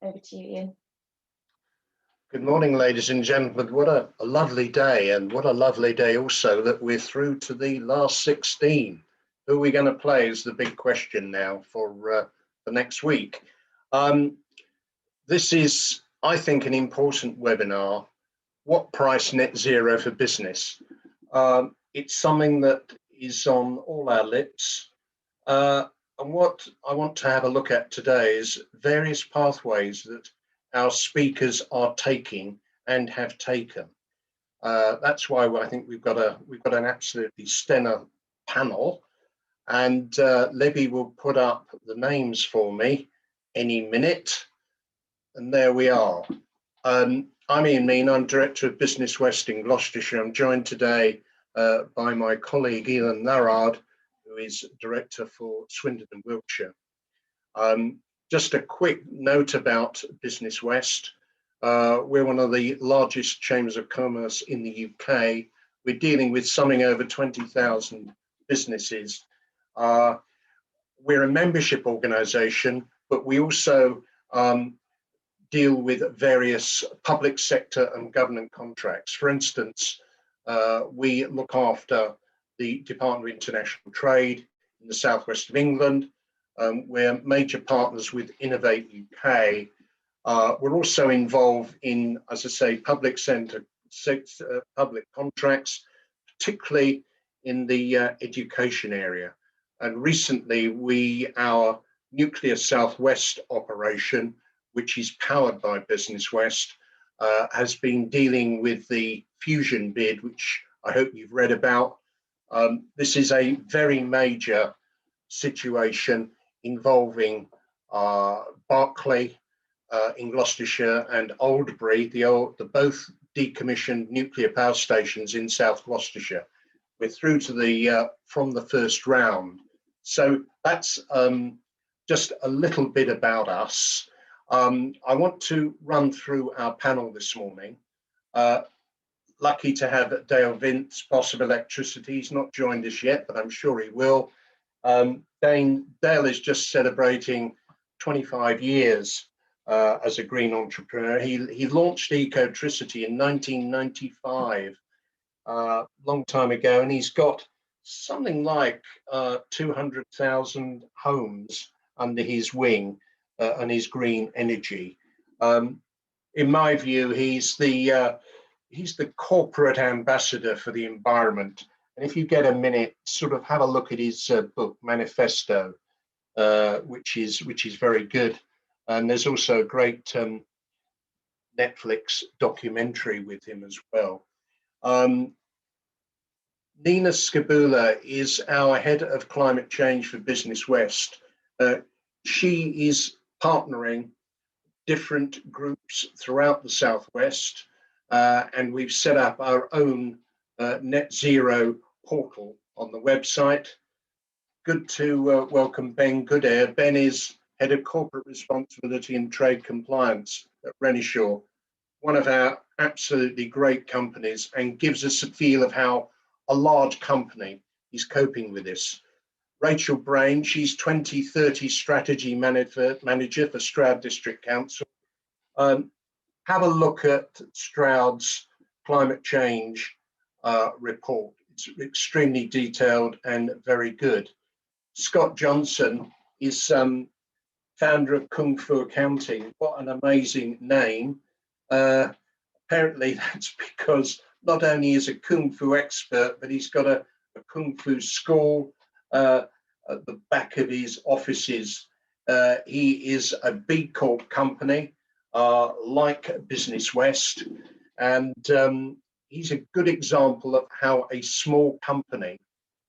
Over to you, Ian. Good morning, ladies and gentlemen. What a lovely day, and what a lovely day also that we're through to the last 16. Who are we going to play is the big question now for next week. This is, I think, an important webinar. What price net zero for business? It's something that is on all our lips. And what I want to have a look at today is various pathways that our speakers are taking and have taken. That's why I think we've got an absolutely stellar panel, and Libby will put up the names for me any minute, and there we are. I'm Ian Mean. I'm Director of Business West in Gloucestershire. I'm joined today by my colleague Ian Narrard, who is Director for Swindon and Wiltshire. Just a quick note about Business West. We're one of the largest chambers of commerce in the UK. We're dealing with something over 20,000 businesses. We're a membership organisation, but we also deal with various public sector and government contracts. For instance, we look after the Department of International Trade in the southwest of England. We're major partners with Innovate UK. We're also involved in, as I say, public public contracts, particularly in the education area. And recently, our Nuclear Southwest operation, which is powered by Business West, has been dealing with the fusion bid, which I hope you've read about. This is a very major situation involving Berkeley in Gloucestershire and Oldbury, the both decommissioned nuclear power stations in South Gloucestershire. We're through to from the first round. So that's just a little bit about us. I want to run through our panel this morning. Lucky to have Dale Vince, boss of electricity. He's not joined us yet, but I'm sure he will. Dale is just celebrating 25 years as a green entrepreneur. He launched Ecotricity in 1995, long time ago, and he's got something like 200,000 homes under his wing and his green energy. In my view, he's the corporate ambassador for the environment. And if you get a minute, sort of have a look at his book Manifesto, which is very good. And there's also a great Netflix documentary with him as well. Nina Scaboola is our head of climate change for Business West. She is partnering different groups throughout the Southwest, and we've set up our own net zero portal on the website. Good to welcome Ben Goodair. Ben is Head of Corporate Responsibility and Trade Compliance at Renishaw, one of our absolutely great companies, and gives us a feel of how a large company is coping with this. Rachel Brain, she's 2030 Strategy Manager for Stroud District Council. Have a look at Stroud's climate change report. It's extremely detailed and very good. Scott Johnson is founder of Kung Fu Accounting. What an amazing name. Apparently that's because not only is a Kung Fu expert, but he's got a Kung Fu school at the back of his offices. He is a B Corp company, like Business West, and he's a good example of how a small company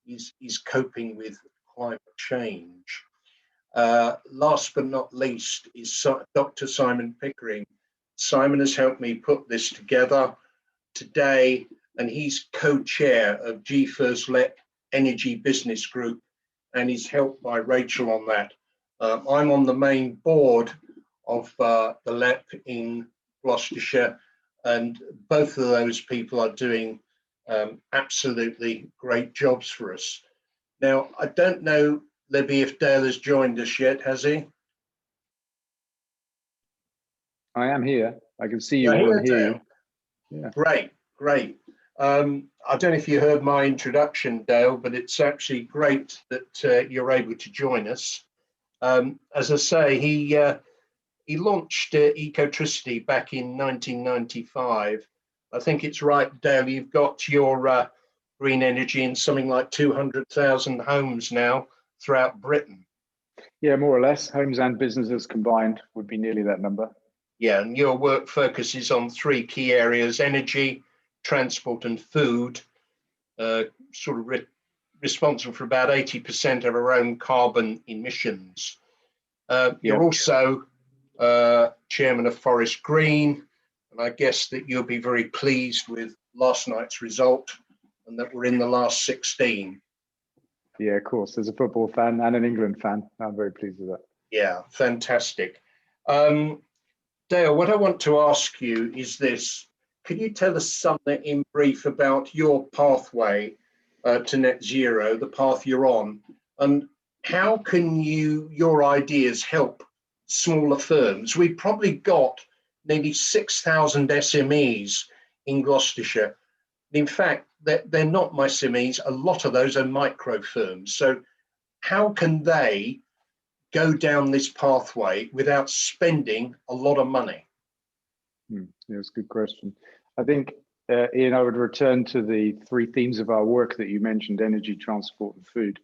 is coping with climate change. Last but not least is Dr. Simon Pickering. Simon has helped me put this together today, and he's co-chair of GFIR's LEP Energy Business Group, and he's helped by Rachel on that. I'm on the main board of the LEP in Gloucestershire, and both of those people are doing absolutely great jobs for us. Now, I don't know, Libby, if Dale has joined us yet, has he? I am here. I can see you You're all and here, hear Dale. you. Yeah. Great, great. I don't know if you heard my introduction, Dale, but it's actually great that you're able to join us. As I say, he launched Ecotricity back in 1995. I think it's right, Dale, you've got your green energy in something like 200,000 homes now throughout Britain. Yeah, more or less. Homes and businesses combined would be nearly that number. Yeah, and your work focuses on three key areas: energy, transport, and food, sort of responsible for about 80% of our own carbon emissions. You're also chairman of Forest Green, and I guess that you'll be very pleased with last night's result and that we're in the last 16. Yeah, of course. As a football fan and an England fan, I'm very pleased with that. Yeah, fantastic. Dale, what I want to ask you is this. Could you tell us something in brief about your pathway to net zero, the path you're on, and how can your ideas help smaller firms? We've probably got nearly 6,000 SMEs in Gloucestershire. In fact, they're not my SMEs. A lot of those are micro firms. So how can they go down this pathway without spending a lot of money? Yeah, that's a good question. I think, Ian, I would return to the three themes of our work that you mentioned: energy, transport, and food.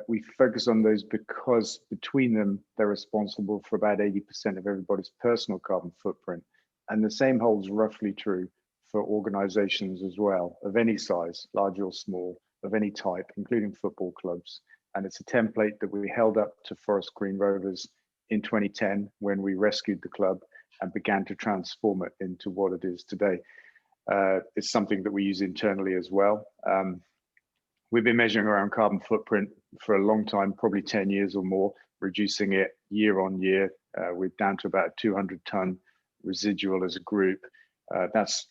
We focus on those because between them, they're responsible for about 80% of everybody's personal carbon footprint. And the same holds roughly true for organizations as well, of any size, large or small, of any type, including football clubs. And it's a template that we held up to Forest Green Rovers in 2010 when we rescued the club and began to transform it into what it is today. It's something that we use internally as well. We've been measuring our own carbon footprint for a long time, probably 10 years or more, reducing it year on year. We're down to about 200-ton residual as a group. That's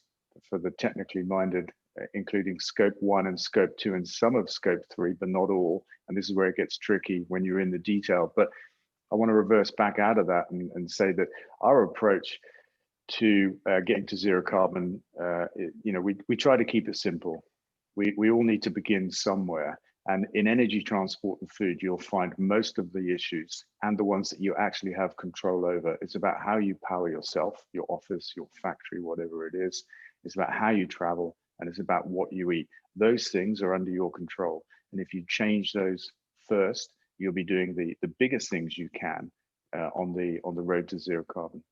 for the technically minded, including scope 1 and scope 2 and some of scope 3, but not all. And this is where it gets tricky when you're in the detail. But I want to reverse back out of that and say that our approach to getting to zero carbon, we try to keep it simple. We all need to begin somewhere. And in energy, transport, and food, you'll find most of the issues and the ones that you actually have control over. It's about how you power yourself, your office, your factory, whatever it is. It's about how you travel, and it's about what you eat. Those things are under your control. And if you change those first, you'll be doing the biggest things you can on the road to zero carbon.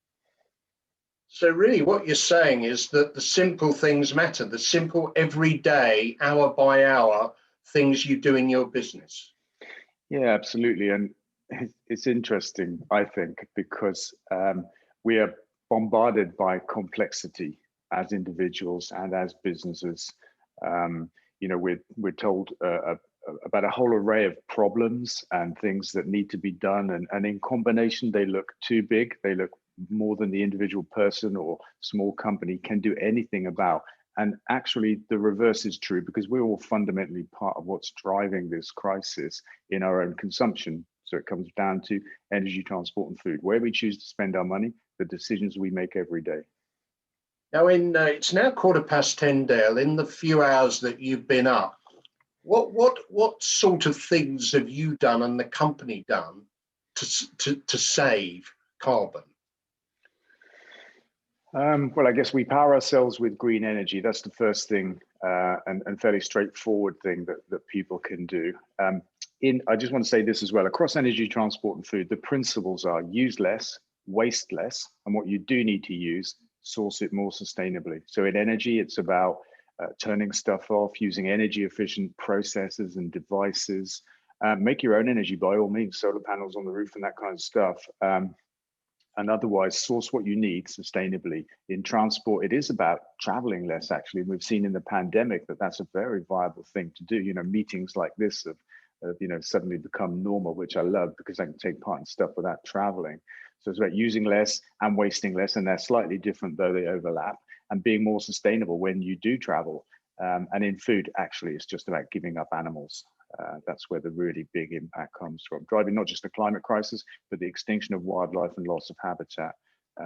So really what you're saying is that the simple things matter, the simple everyday, hour by hour things you do in your business. Yeah, absolutely. And it's interesting, I think, because we are bombarded by complexity as individuals and as businesses. We're told about a whole array of problems and things that need to be done. And in combination, they look too big. They look more than the individual person or small company can do anything about. And actually, the reverse is true, because we're all fundamentally part of what's driving this crisis in our own consumption. So it comes down to energy, transport, and food. Where we choose to spend our money, the decisions we make every day. Now, it's now 10:15, Dale. In the few hours that you've been up, what sort of things have you done and the company done to save carbon? Well, I guess we power ourselves with green energy. That's the first thing, and fairly straightforward thing that people can do. I just want to say this as well. Across energy, transport, and food, the principles are: use less, waste less, and what you do need to use, source it more sustainably. So in energy, it's about turning stuff off, using energy efficient processes and devices. Make your own energy by all means, solar panels on the roof and that kind of stuff. And otherwise source what you need sustainably. In transport, it is about traveling less, actually. We've seen in the pandemic that that's a very viable thing to do. Meetings like this have suddenly become normal, which I love, because I can take part in stuff without traveling. So it's about using less and wasting less, and they're slightly different, though they overlap, and being more sustainable when you do travel. And in food, actually, it's just about giving up animals. That's where the really big impact comes from, driving not just the climate crisis, but the extinction of wildlife and loss of habitat.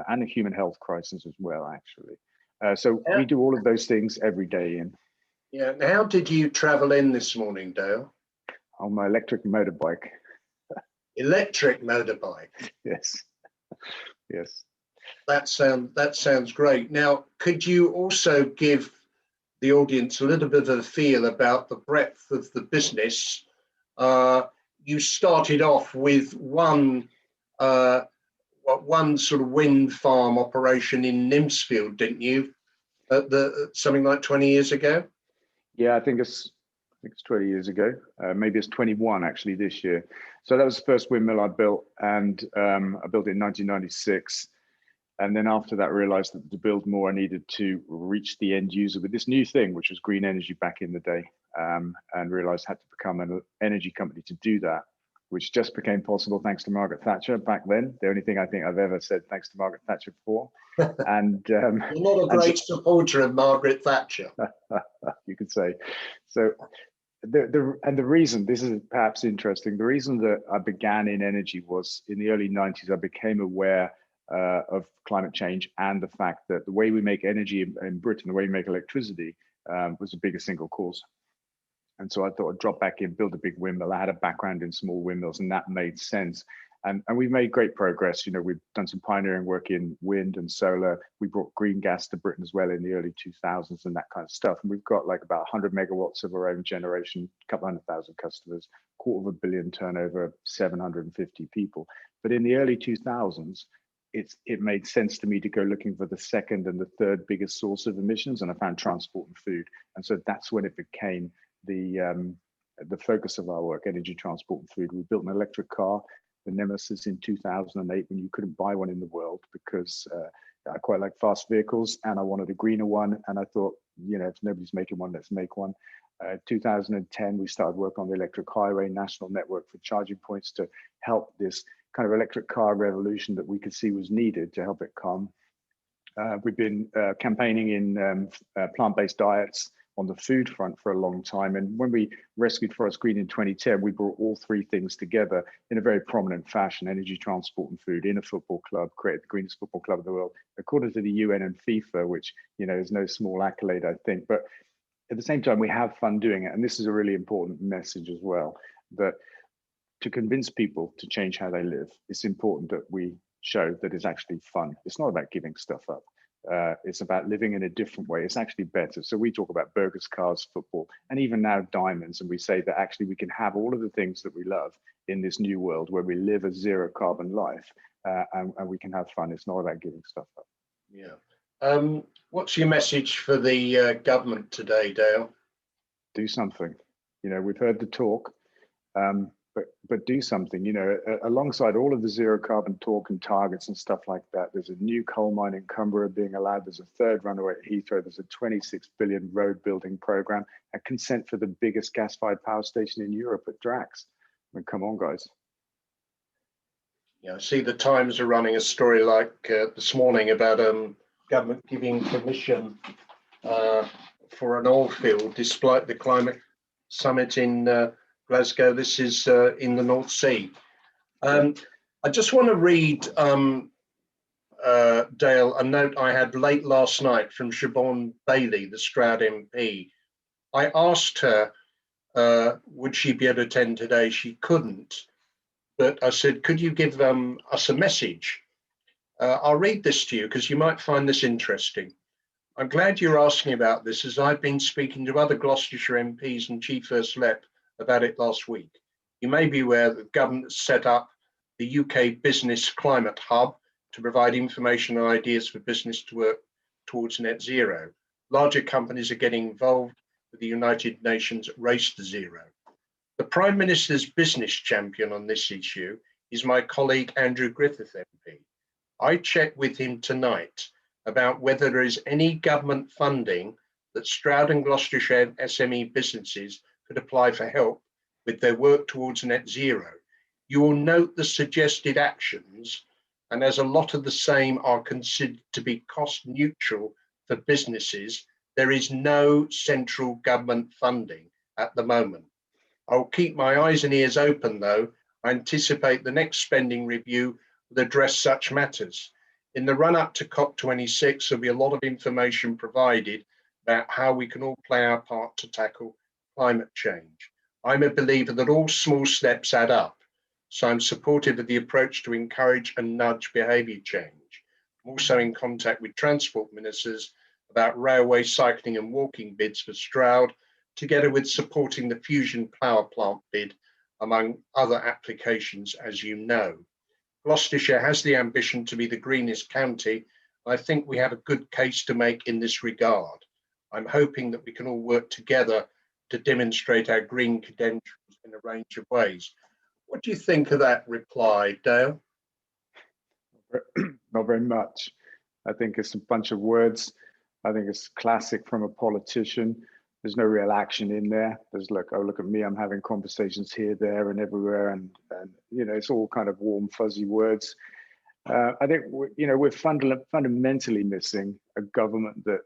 and a human health crisis as well, actually. So we do all of those things every day, Ian. Yeah. Now, how did you travel in this morning, Dale? On my electric motorbike. Electric motorbike. Yes. Yes. That sounds great. Now, could you also give the audience a little bit of a feel about the breadth of the business? You started off with one sort of wind farm operation in Nimsfield, didn't you? Something like 20 years ago. Yeah, I think it's 20 years ago. Maybe it's 21 actually this year. So that was the first windmill I built, and I built it in 1996. And then after that, I realized that to build more, I needed to reach the end user with this new thing, which was green energy back in the day, and realized I had to become an energy company to do that, which just became possible thanks to Margaret Thatcher back then. The only thing I think I've ever said thanks to Margaret Thatcher for. And you're not a great supporter of Margaret Thatcher. You could say. So the reason, this is perhaps interesting, the reason that I began in energy was in the early 90s, I became aware of climate change and the fact that the way we make energy in Britain, the way we make electricity, was the biggest single cause. And so I thought I'd drop back in, build a big windmill. I had a background in small windmills, and that made sense. And we've made great progress. You know, we've done some pioneering work in wind and solar. We brought green gas to Britain as well in the early 2000s and that kind of stuff. And we've got like about 100 megawatts of our own generation, a couple 100,000 customers, $250 million turnover, 750 people. But in the early 2000s, it made sense to me to go looking for the second and the third biggest source of emissions, and I found transport and food. And so that's when it became the focus of our work, energy, transport, and food. We built an electric car, the Nemesis, in 2008 when you couldn't buy one in the world, because I quite like fast vehicles and I wanted a greener one. And I thought, you know, if nobody's making one, let's make one. 2010, we started work on the electric highway national network for charging points to help this kind of electric car revolution that we could see was needed to help it come. We've been campaigning in plant-based diets on the food front for a long time. And when we rescued Forest Green in 2010, we brought all three things together in a very prominent fashion: energy, transport, and food, in a football club, created the greenest football club in the world, according to the UN and FIFA, which, you know, is no small accolade, I think. But at the same time, we have fun doing it. And this is a really important message as well, that to convince people to change how they live, it's important that we show that it's actually fun. It's not about giving stuff up. It's about living in a different way. It's actually better. So we talk about burgers, cars, football, and even now diamonds. And we say that actually we can have all of the things that we love in this new world where we live a zero carbon life, and we can have fun. It's not about giving stuff up. Yeah. What's your message for the government today, Dale? Do something. You know, we've heard the talk. But do something, you know, alongside all of the zero carbon talk and targets and stuff like that. There's a new coal mine in Cumbria being allowed. There's a third runaway at Heathrow. There's a 26 billion road building program, and consent for the biggest gas-fired power station in Europe at Drax. I mean, come on, guys. Yeah, I see the Times are running a story like this morning about government giving permission for an oil field despite the climate summit in Glasgow. This is in the North Sea. I just want to read, Dale, a note I had late last night from Siobhan Bailey, the Stroud MP. I asked her, would she be able to attend today? She couldn't, but I said, could you give us a message? I'll read this to you because you might find this interesting. I'm glad you're asking about this, as I've been speaking to other Gloucestershire MPs and Chief First Lep about it last week. You may be aware that the government set up the UK Business Climate Hub to provide information and ideas for business to work towards net zero. Larger companies are getting involved with the United Nations Race to Zero. The Prime Minister's business champion on this issue is my colleague Andrew Griffith MP. I checked with him tonight about whether there is any government funding that Stroud and Gloucestershire SME businesses could apply for help with their work towards net zero. You will note the suggested actions, and as a lot of the same are considered to be cost neutral for businesses, there is no central government funding at the moment. I'll keep my eyes and ears open though. I anticipate the next spending review will address such matters. In the run up to COP26, there'll be a lot of information provided about how we can all play our part to tackle climate change. I'm a believer that all small steps add up, so I'm supportive of the approach to encourage and nudge behaviour change. I'm also in contact with transport ministers about railway, cycling and walking bids for Stroud, together with supporting the fusion power plant bid, among other applications, as you know. Gloucestershire has the ambition to be the greenest county. I think we have a good case to make in this regard. I'm hoping that we can all work together to demonstrate our green credentials in a range of ways. What do you think of that reply, Dale? Not very much. I think it's a bunch of words. I think it's classic from a politician. There's no real action in there. There's like, oh, look at me, I'm having conversations here, there, and everywhere, and you know, it's all kind of warm, fuzzy words. I think we're fundamentally missing a government that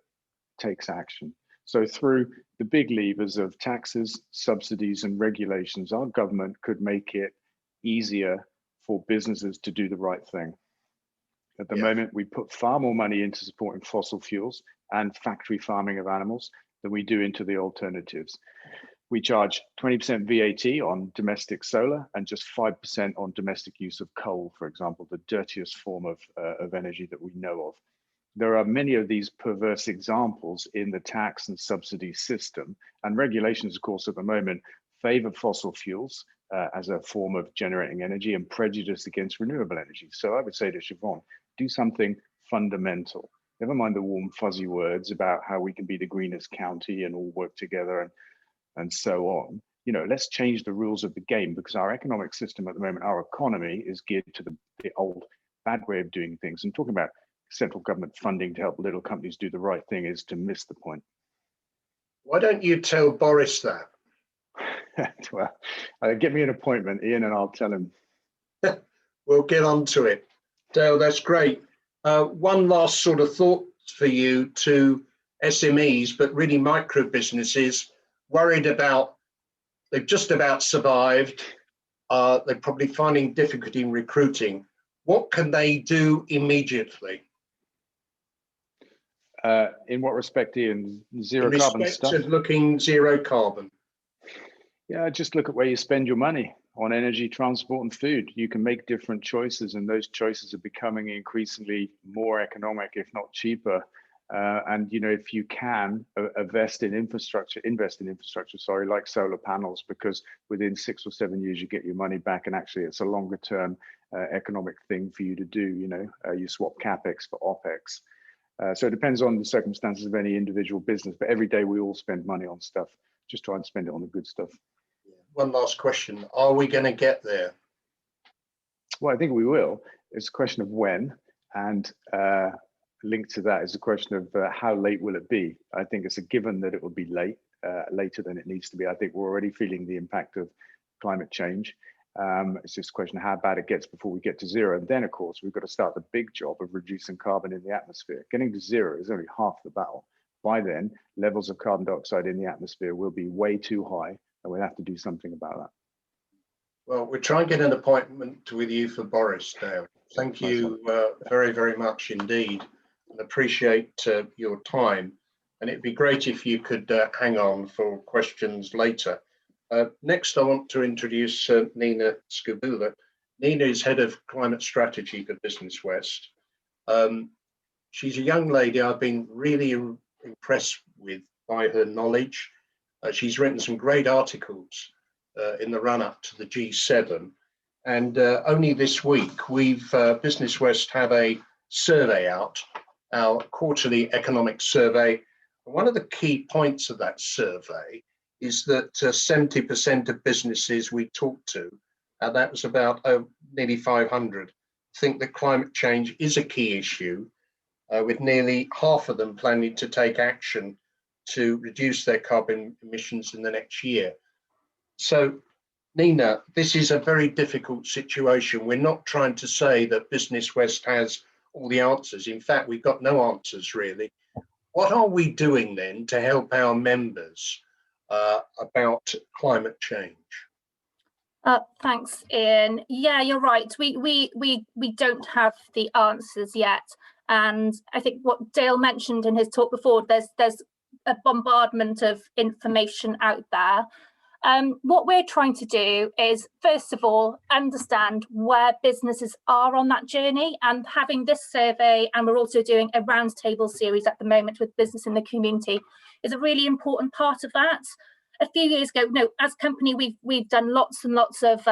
takes action. So through the big levers of taxes, subsidies, and regulations, our government could make it easier for businesses to do the right thing. At the moment, we put far more money into supporting fossil fuels and factory farming of animals than we do into the alternatives. We charge 20% VAT on domestic solar and just 5% on domestic use of coal, for example, the dirtiest form of energy that we know of. There are many of these perverse examples in the tax and subsidy system, and regulations, of course, at the moment favor fossil fuels as a form of generating energy and prejudice against renewable energy. So I would say to Siobhan, do something fundamental. Never mind the warm, fuzzy words about how we can be the greenest county and all work together and so on. You know, let's change the rules of the game, because our economic system at the moment, our economy is geared to the old bad way of doing things. And talking about central government funding to help little companies do the right thing is to miss the point. Why don't you tell Boris that? Well, get me an appointment, Ian, and I'll tell him. We'll get on to it. Dale, that's great. One last sort of thought for you to SMEs, but really micro businesses, worried about, they've just about survived. They're probably finding difficulty in recruiting. What can they do immediately? In what respect, Ian? Zero carbon stuff? Of looking zero carbon. Yeah, just look at where you spend your money on energy, transport, and food. You can make different choices, and those choices are becoming increasingly more economic, if not cheaper. And you know, if you can invest in infrastructure, like solar panels, because within 6 or 7 years you get your money back, and actually it's a longer term economic thing for you to do. You know, you swap capex for opex. So it depends on the circumstances of any individual business, but every day we all spend money on stuff. Just try and spend it on the good stuff. One last question. Are we going to get there? Well, I think we will. It's a question of when, and linked to that is a question of how late will it be. I think it's a given that it will be late, later than it needs to be. I think we're already feeling the impact of climate change. It's just a question of how bad it gets before we get to zero. And then, of course, we've got to start the big job of reducing carbon in the atmosphere. Getting to zero is only half the battle. By then, levels of carbon dioxide in the atmosphere will be way too high, and we'll have to do something about that. Well, we'll try and get an appointment with you for Boris, Dale. Thank you very, very much indeed, and appreciate your time. And it'd be great if you could hang on for questions later. Next, I want to introduce Nina Scaboola. Nina is Head of Climate Strategy for Business West. She's a young lady I've been really impressed with by her knowledge. She's written some great articles in the run-up to the G7. And only this week, we've, Business West have a survey out, our quarterly economic survey. And one of the key points of that survey is that 70% of businesses we talked to, and that was about nearly 500, think that climate change is a key issue, with nearly half of them planning to take action to reduce their carbon emissions in the next year. So, Nina, this is a very difficult situation. We're not trying to say that Business West has all the answers. In fact, we've got no answers really. What are we doing then to help our members about climate change? Thanks, Ian. Yeah, you're right. We don't have the answers yet, and I think what Dale mentioned in his talk before, there's a bombardment of information out there. What we're trying to do is, first of all, understand where businesses are on that journey, and having this survey, and we're also doing a roundtable series at the moment with business in the community, is a really important part of that. A few years ago, no, as a company, we've done lots and lots of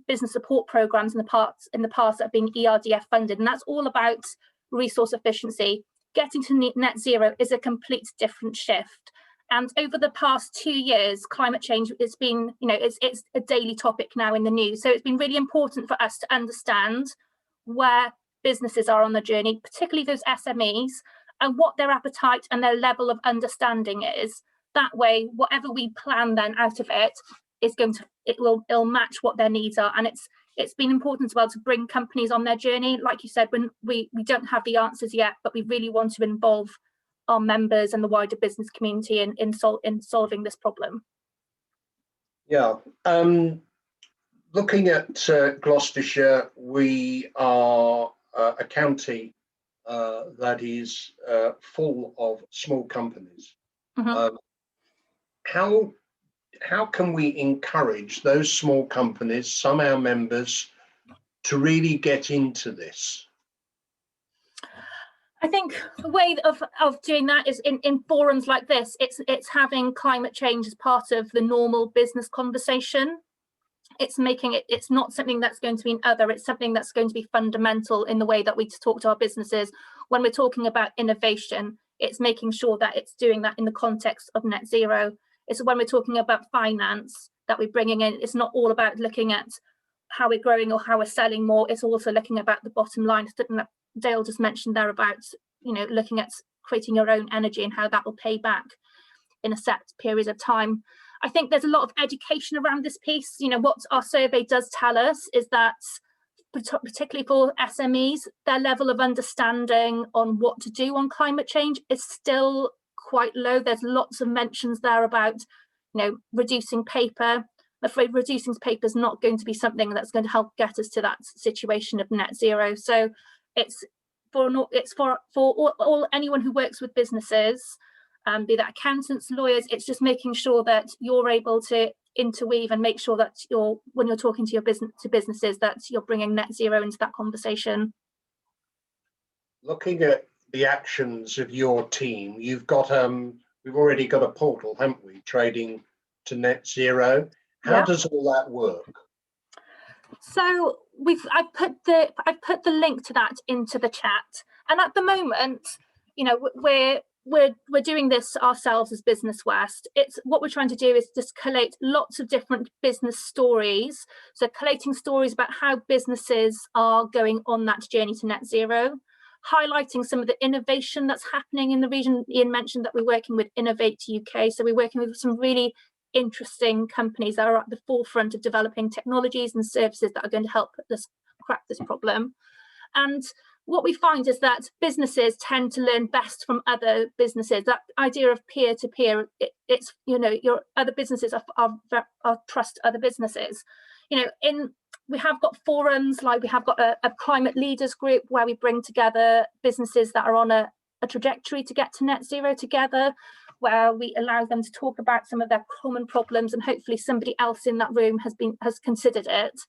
business support programs in the past that have been ERDF funded, and that's all about resource efficiency. Getting to net zero is a complete different shift. And over the past 2 years, climate change has been, it's a daily topic now in the news. So it's been really important for us to understand where businesses are on the journey, particularly those SMEs, and what their appetite and their level of understanding is. That way, whatever we plan then out of it is it'll match what their needs are. And it's been important as well to bring companies on their journey. Like you said, when we don't have the answers yet, but we really want to involve our members and the wider business community in solving this problem. Yeah, looking at Gloucestershire, we are a county that is full of small companies. Mm-hmm. How can we encourage those small companies, some of our members, to really get into this? I think the way of doing that is in forums like this. It's having climate change as part of the normal business conversation. It's not something that's going to be an other, it's something that's going to be fundamental in the way that we talk to our businesses. When we're talking about innovation, it's making sure that it's doing that in the context of net zero. It's when we're talking about finance that we're bringing in, it's not all about looking at how we're growing or how we're selling more, it's also looking about the bottom line, something that Dale just mentioned there about, looking at creating your own energy and how that will pay back in a set period of time. I think there's a lot of education around this piece. What our survey does tell us is that, particularly for SMEs, their level of understanding on what to do on climate change is still quite low. There's lots of mentions there about, reducing paper. I'm afraid reducing paper is not going to be something that's going to help get us to that situation of net zero. So it's for anyone who works with businesses, be that accountants, lawyers. It's just making sure that you're able to interweave and make sure that when you're talking to businesses, that you're bringing net zero into that conversation. Looking at the actions of your team, we've already got a portal, haven't we, trading to net zero? How does all that work? So I've put the link to that into the chat, and at the moment, we're doing this ourselves as Business West. It's what we're trying to do is just collate lots of different business stories. So collating stories about how businesses are going on that journey to net zero, highlighting some of the innovation that's happening in the region. Ian mentioned that we're working with Innovate UK, so we're working with some really interesting companies that are at the forefront of developing technologies and services that are going to help us crack this problem. And what we find is that businesses tend to learn best from other businesses. That idea of peer-to-peer, it's your other businesses are trust other businesses. We have got forums, like we have got a climate leaders group where we bring together businesses that are on a trajectory to get to net zero together, where we allow them to talk about some of their common problems, and hopefully somebody else in that room has considered it.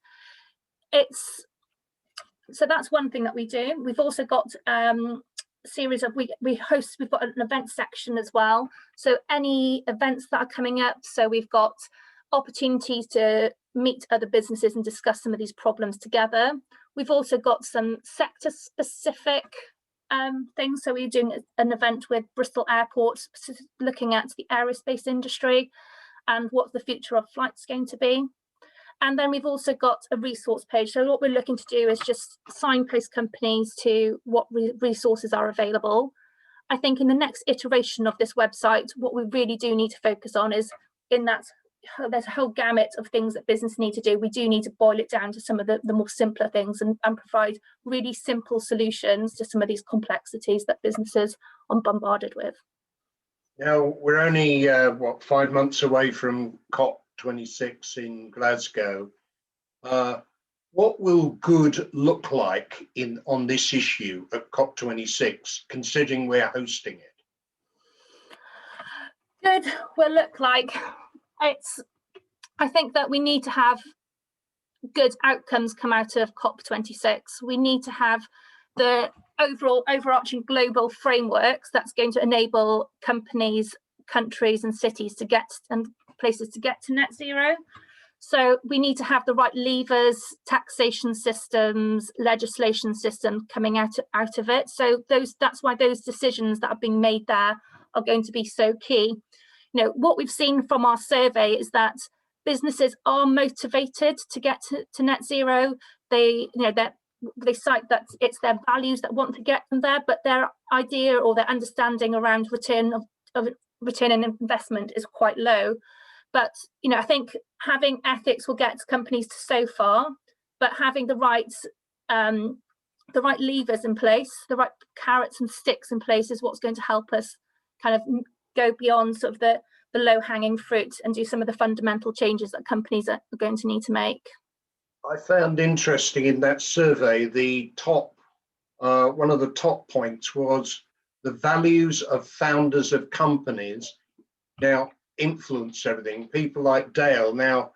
So that's one thing that we do. We've also got series of we've got an event section as well. So any events that are coming up, so we've got opportunities to meet other businesses and discuss some of these problems together. We've also got some sector specific things. So we're doing an event with Bristol Airport, looking at the aerospace industry and what the future of flights going to be. And then we've also got a resource page. So what we're looking to do is just signpost companies to what resources are available. I think in the next iteration of this website, what we really do need to focus on is there's a whole gamut of things that business need to do. We do need to boil it down to some of the more simpler things and provide really simple solutions to some of these complexities that businesses are bombarded with. Now, we're only 5 months away from COP26 in Glasgow. What will good look like on this issue at COP26, considering we're hosting it? Good will look like, I think that we need to have good outcomes come out of COP26. We need to have the overall overarching global frameworks that's going to enable companies, countries and cities to get, and places to get to net zero. So we need to have the right levers, taxation systems, legislation system coming out of it. So that's why those decisions that are being made there are going to be so key. You know, what we've seen from our survey is that businesses are motivated to get to net zero. They cite that it's their values that want to get them there, but their idea or their understanding around return on investment is quite low. But you know, I think having ethics will get companies to so far, but having the right levers in place, the right carrots and sticks in place, is what's going to help us kind of go beyond sort of the low-hanging fruit and do some of the fundamental changes that companies are going to need to make. I found interesting in that survey, the top one of the top points was the values of founders of companies now influence everything. People like Dale, now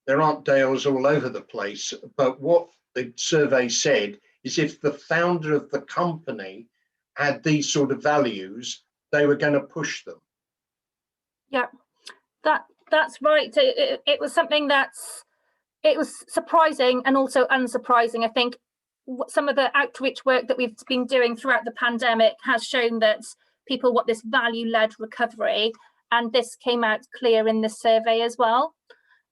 there aren't Dales all over the place, but what the survey said is if the founder of the company had these sort of values, they were going to push them. Yeah, that's right. It was something it was surprising and also unsurprising. I think some of the outreach work that we've been doing throughout the pandemic has shown that people want this value-led recovery, and this came out clear in this survey as well.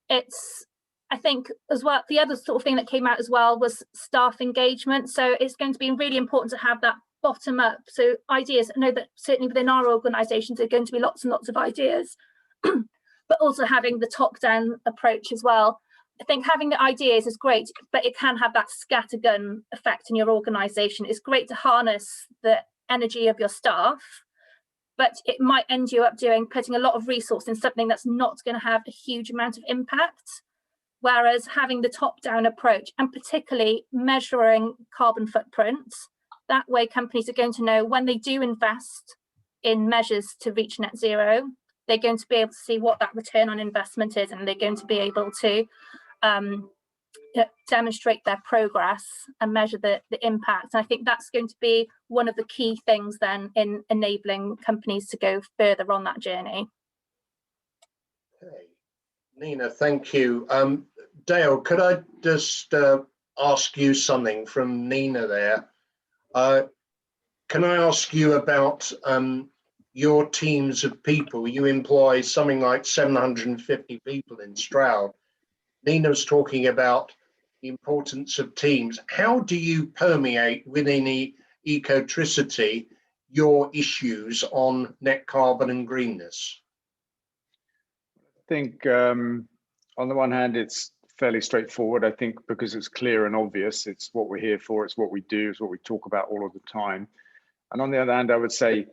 I think as well, the other sort of thing that came out as well was staff engagement. So it's going to be really important to have that bottom up. So ideas, I know that certainly within our organisations, there are going to be lots and lots of ideas, but also having the top-down approach as well. I think having the ideas is great, but it can have that scattergun effect in your organisation. It's great to harness the energy of your staff, but it might end you up putting a lot of resource in something that's not going to have a huge amount of impact. Whereas having the top-down approach, and particularly measuring carbon footprints, that way companies are going to know when they do invest in measures to reach net zero, they're going to be able to see what that return on investment is, and they're going to be able to demonstrate their progress and measure the impact. And I think that's going to be one of the key things then in enabling companies to go further on that journey. Okay. Nina, thank you. Dale, could I just ask you something from Nina there? Can I ask you about your teams of people? You employ something like 750 people in Stroud. Nina's talking about the importance of teams. How do you permeate within Ecotricity your issues on net carbon and greenness? I think on the one hand, it's fairly straightforward. I think because it's clear and obvious, it's what we're here for, it's what we do, it's what we talk about all of the time. And on the other hand, I would say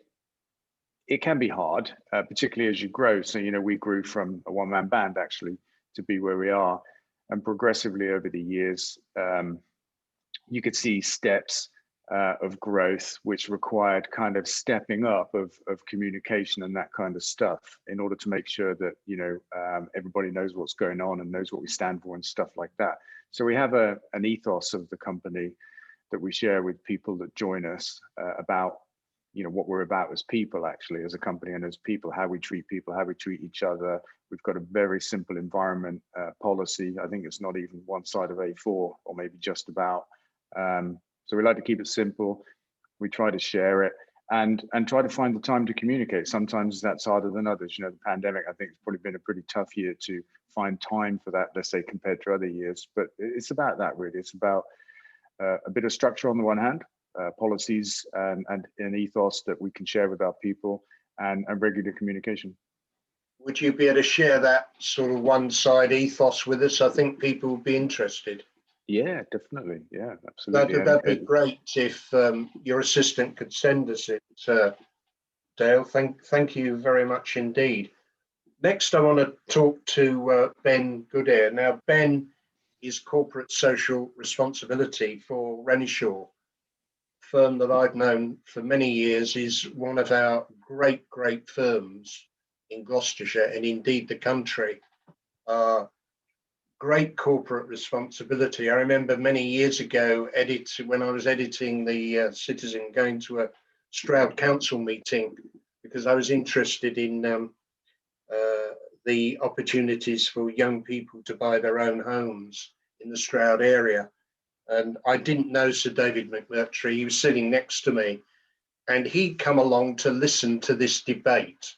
it can be hard, particularly as you grow. So, you know, we grew from a one-man band actually to be where we are. And progressively over the years, you could see steps of growth, which required kind of stepping up of communication and that kind of stuff in order to make sure that, you know, everybody knows what's going on and knows what we stand for and stuff like that. So we have an ethos of the company that we share with people that join us about, you know, what we're about as people, actually, as a company and as people, how we treat people, how we treat each other. We've got a very simple environment policy. I think it's not even one side of A4 or maybe just about. So we like to keep it simple. We try to share it and try to find the time to communicate. Sometimes that's harder than others. You know, the pandemic, I think, has probably been a pretty tough year to find time for that, let's say, compared to other years. But it's about that, really. It's about a bit of structure on the one hand, policies and an ethos that we can share with our people, and regular communication. Would you be able to share that sort of one-side ethos with us? I think people would be interested. Yeah, definitely. Yeah, absolutely. That'd be great if your assistant could send us it, Dale. Thank you very much indeed. Next, I want to talk to Ben Goodair. Now, Ben is corporate social responsibility for Renishaw, firm that I've known for many years, is one of our great firms in Gloucestershire and indeed the country. Great corporate responsibility. I remember many years ago, when I was editing the Citizen, going to a Stroud Council meeting because I was interested in the opportunities for young people to buy their own homes in the Stroud area. And I didn't know Sir David McMurtry. He was sitting next to me, and he'd come along to listen to this debate.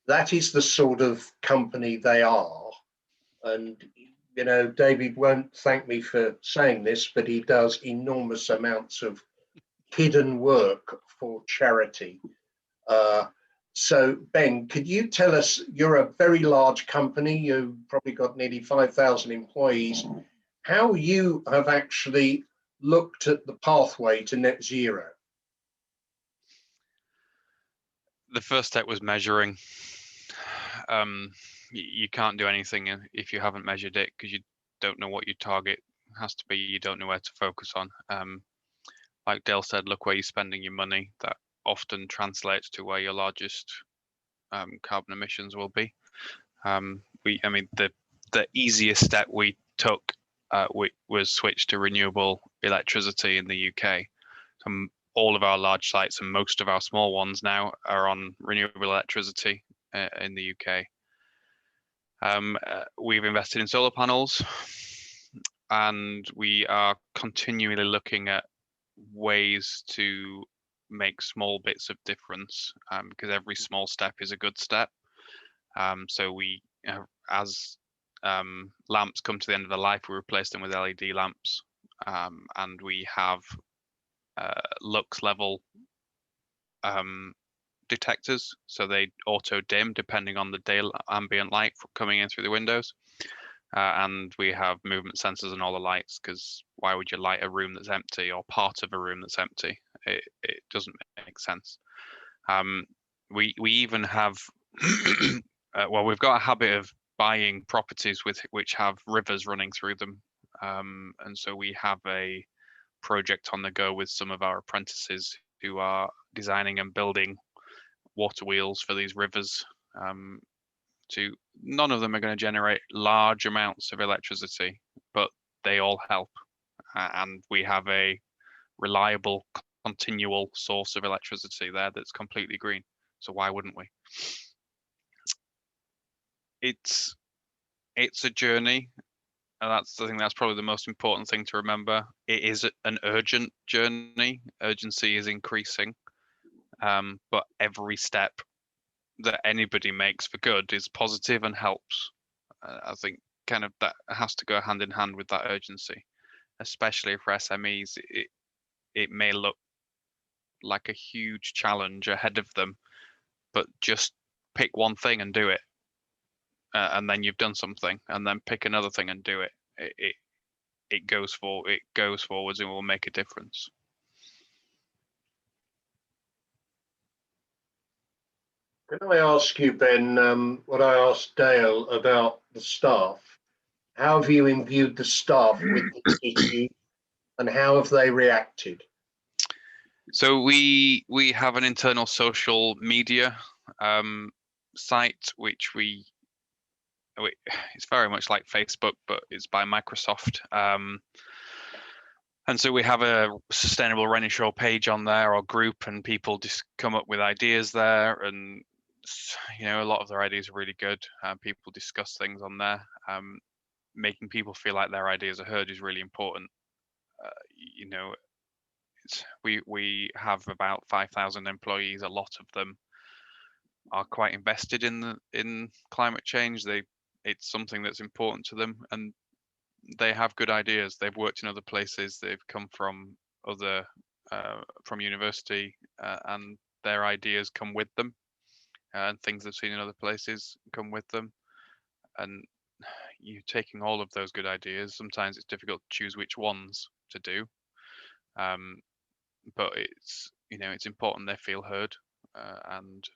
That is the sort of company they are. And you know, David won't thank me for saying this, but he does enormous amounts of hidden work for charity. So, Ben, could you tell us, you're a very large company, you've probably got nearly 5,000 employees, how you have actually looked at the pathway to net zero? The first step was measuring. You can't do anything if you haven't measured it, because you don't know what your target has to be. You don't know where to focus on. Like Dale said, look where you're spending your money. That often translates to where your largest carbon emissions will be. The easiest step we took was switch to renewable electricity in the UK. All of our large sites and most of our small ones now are on renewable electricity in the UK. We've invested in solar panels, and we are continually looking at ways to make small bits of difference, because every small step is a good step. So we, as lamps come to the end of their life, we replace them with LED lamps, and we have lux level detectors, so they auto dim depending on the day ambient light coming in through the windows, and we have movement sensors on all the lights, because why would you light a room that's empty or part of a room that's empty? It doesn't make sense. We even have well, we've got a habit of buying properties which have rivers running through them, and so we have a project on the go with some of our apprentices who are designing and building water wheels for these rivers. None of them are going to generate large amounts of electricity, but they all help, and we have a reliable, continual source of electricity there that's completely green. So why wouldn't we? It's a journey, and I think that's probably the most important thing to remember. It is an urgent journey. Urgency is increasing, but every step that anybody makes for good is positive and helps. I think kind of that has to go hand in hand with that urgency, especially for SMEs. It may look like a huge challenge ahead of them, but just pick one thing and do it, and then you've done something, and then pick another thing and do it. It goes forwards and will make a difference. Can I ask you, Ben, what I asked Dale about the staff? How have you imbued the staff with this issue, and how have they reacted? So we have an internal social media site, which it's very much like Facebook, but it's by Microsoft. And so we have a Sustainable Renishaw page on there, or group, and people just come up with ideas there, and a lot of their ideas are really good. People discuss things on there. Making people feel like their ideas are heard is really important. We have about 5,000 employees. A lot of them are quite invested in climate change. It's something that's important to them, and they have good ideas. They've worked in other places. They've come from from university, and their ideas come with them, and things they've seen in other places come with them. And you taking all of those good ideas, sometimes it's difficult to choose which ones to do. But it's important they feel heard, and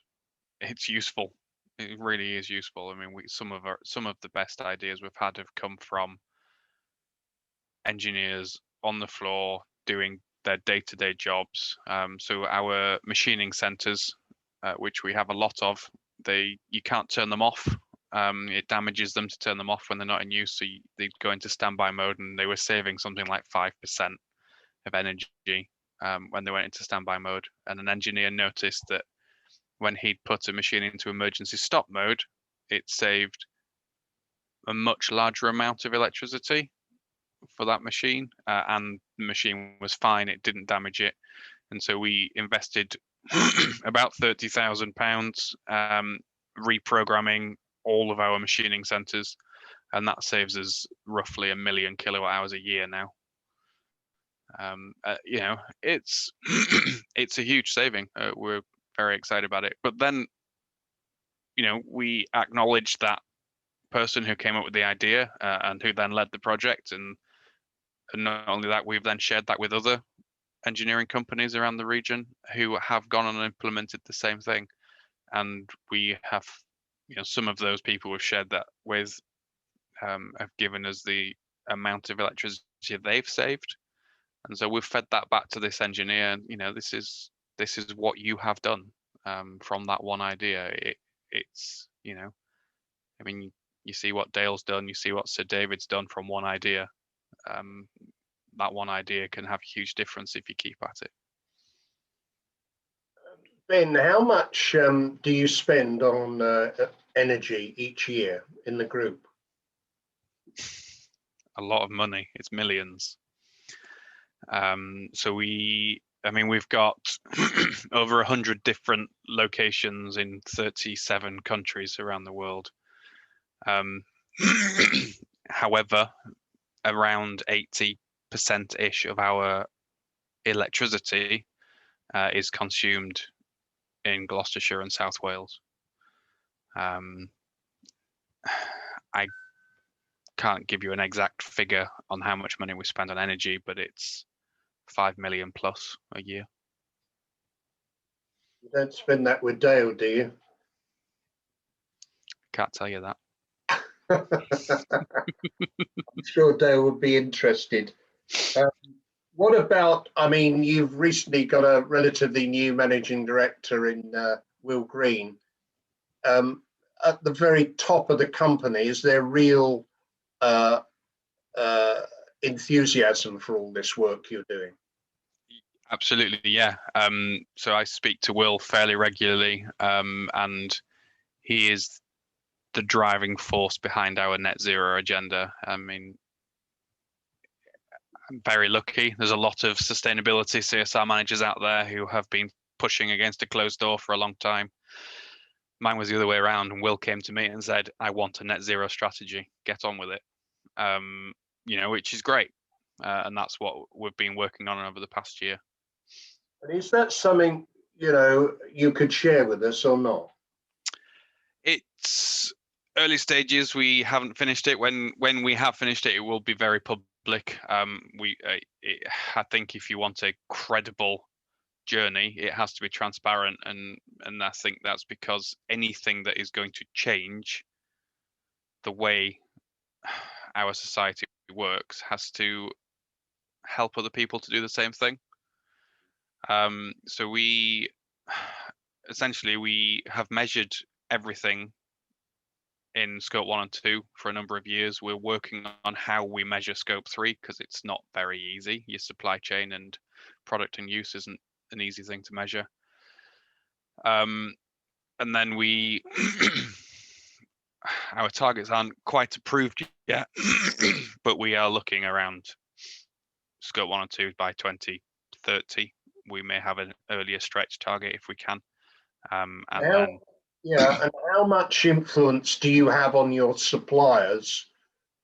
it's useful. It really is useful. I mean, some of the best ideas we've had have come from engineers on the floor doing their day-to-day jobs. So our machining centers, which we have a lot of, you can't turn them off. It damages them to turn them off when they're not in use. So they go into standby mode, and they were saving something like 5% of energy when they went into standby mode. And an engineer noticed that when he'd put a machine into emergency stop mode, it saved a much larger amount of electricity for that machine, and the machine was fine. It didn't damage it. And so we invested about £30,000 reprogramming all of our machining centers, and that saves us roughly 1 million kilowatt hours a year now. You know, it's it's a huge saving. We're very excited about it. But then, you know, we acknowledge that person who came up with the idea and who then led the project, and not only that, we've then shared that with other engineering companies around the region who have gone on and implemented the same thing. And we have, you know, some of those people we've shared that with have given us the amount of electricity they've saved. And so we've fed that back to this engineer. You know, this is what you have done from that one idea. It's, you know, I mean, you see what Dale's done, you see what Sir David's done from one idea. That one idea can have a huge difference if you keep at it. Ben, how much do you spend on energy each year in the group? A lot of money. It's millions. So we've got over 100 different locations in 37 countries around the world. However, around 80%-ish of our electricity is consumed in Gloucestershire and South Wales. I can't give you an exact figure on how much money we spend on energy, but it's 5 million plus a year. You don't spend that with Dale, do you? Can't tell you that. I'm sure Dale would be interested. What about, I mean, you've recently got a relatively new managing director in Will Green. At the very top of the company, is there real enthusiasm for all this work you're doing? Absolutely, yeah. So I speak to Will fairly regularly, and he is the driving force behind our net zero agenda. I mean, I'm very lucky. There's a lot of sustainability CSR managers out there who have been pushing against a closed door for a long time. Mine was the other way around, and Will came to me and said, I want a net zero strategy, get on with it. You know, which is great. And that's what we've been working on over the past year. And is that something, you know, you could share with us or not? It's early stages. We haven't finished it. When we have finished it, it will be very public. I think if you want a credible journey, it has to be transparent, and I think that's because anything that is going to change the way our society works has to help other people to do the same thing. So we have measured everything in scope 1 and 2 for a number of years. We're working on how we measure scope 3 because it's not very easy. Your supply chain and product and use isn't an easy thing to measure. And then our targets aren't quite approved yet, but we are looking around scope 1 and 2 by 2030. We may have an earlier stretch target if we can. And how much influence do you have on your suppliers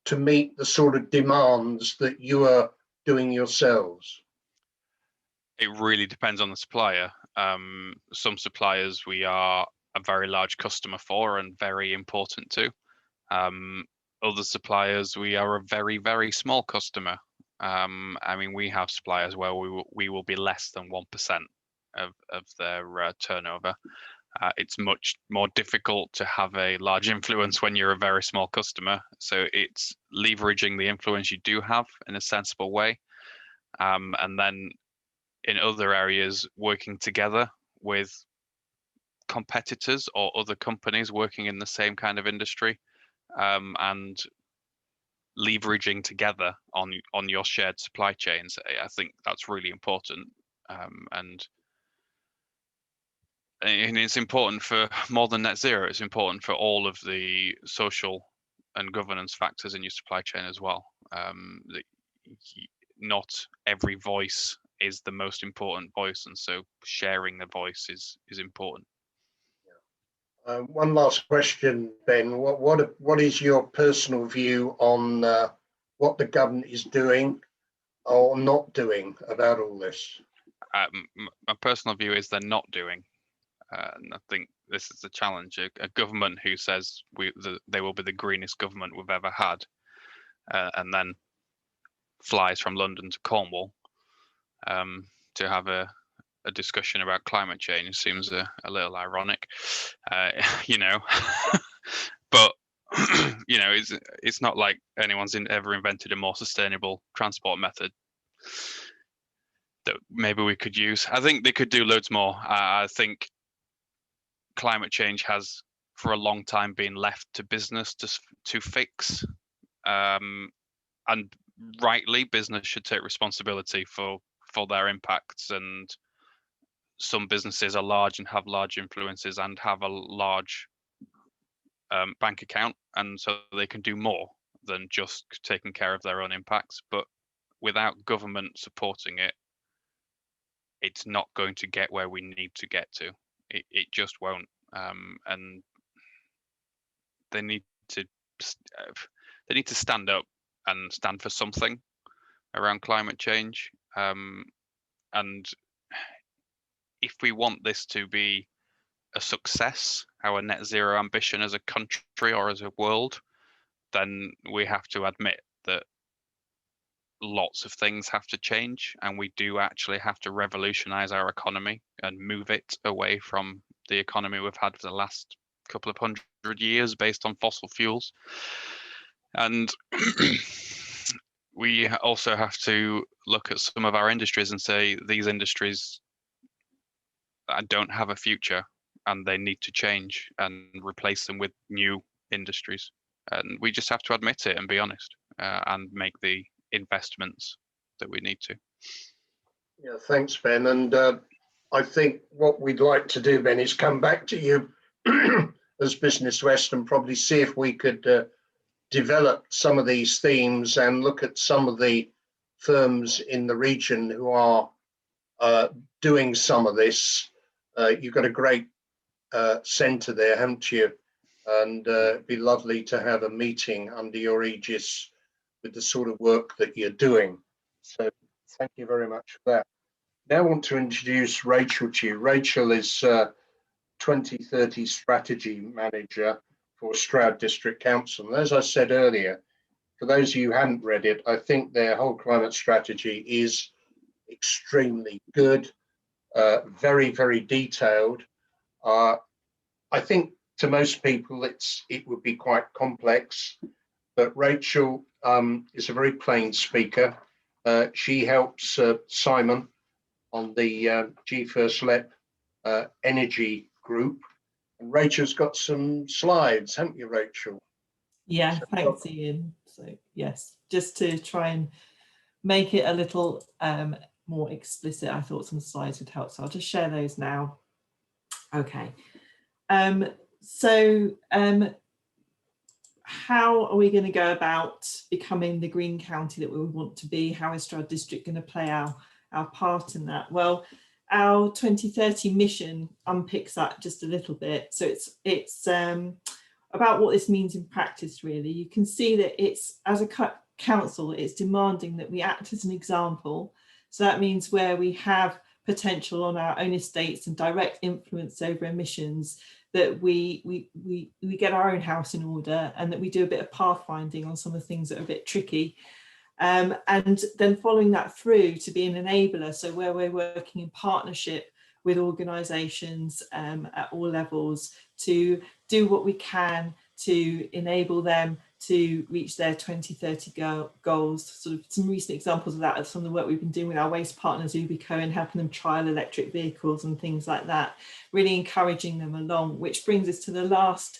to meet the sort of demands that you are doing yourselves? It really depends on the supplier. Some suppliers we are a very large customer for and very important to. Other suppliers we are a very, very small customer. I mean, we have suppliers where we will be less than 1% of their turnover. It's much more difficult to have a large influence when you're a very small customer. So it's leveraging the influence you do have in a sensible way. And then in other areas, working together with competitors or other companies working in the same kind of industry, and leveraging together on your shared supply chains. I think that's really important. And it's important for more than net zero. It's important for all of the social and governance factors in your supply chain as well. Not every voice is the most important voice, and so sharing the voice is important. One last question, Ben. What is your personal view on what the government is doing or not doing about all this? My personal view is they're not doing. And I think this is the challenge. A government who says they will be the greenest government we've ever had, and then flies from London to Cornwall to have a discussion about climate change seems a little ironic, you know. But you know, it's not like anyone's ever invented a more sustainable transport method that maybe we could use. I think they could do loads more. I think climate change has for a long time been left to business to fix, and rightly business should take responsibility for their impacts. And some businesses are large and have large influences and have a large bank account, and so they can do more than just taking care of their own impacts. But without government supporting it, it's not going to get where we need to get to. It just won't. And they need to stand up and stand for something around climate change. And if we want this to be a success, our net zero ambition as a country or as a world, then we have to admit that lots of things have to change, and we do actually have to revolutionize our economy and move it away from the economy we've had for the last couple of 100 years based on fossil fuels. And we also have to look at some of our industries and say these industries don't have a future and they need to change and replace them with new industries. And we just have to admit it and be honest, and make the investments that we need to. Yeah, thanks, Ben. And I think what we'd like to do, Ben, is come back to you as Business West and probably see if we could develop some of these themes and look at some of the firms in the region who are doing some of this. You've got a great centre there, haven't you? And it'd be lovely to have a meeting under your aegis with the sort of work that you're doing. So thank you very much for that. Now I want to introduce Rachel to you. Rachel is 2030 Strategy Manager for Stroud District Council. And as I said earlier, for those of you who hadn't read it, I think their whole climate strategy is extremely good, very, very detailed. I think to most people it would be quite complex, but Rachel is a very plain speaker. She helps Simon on the G1ST energy group. And Rachel's got some slides, haven't you, Rachel? Yeah, thanks, Ian. So yes, just to try and make it a little more explicit, I thought some slides would help. So I'll just share those now. Okay. How are we going to go about becoming the green county that we want to be? How is Stroud District going to play our part in that? Well, our 2030 mission unpicks that just a little bit. So it's about what this means in practice, really. You can see that it's, as a council, it's demanding that we act as an example. So that means where we have potential on our own estates and direct influence over emissions, that we get our own house in order, and that we do a bit of pathfinding on some of the things that are a bit tricky. And then following that through to be an enabler, so where we're working in partnership with organisations at all levels to do what we can to enable them to reach their 2030 goals. Sort of some recent examples of that are some of the work we've been doing with our waste partners, Ubico, and helping them trial electric vehicles and things like that, really encouraging them along, which brings us to the last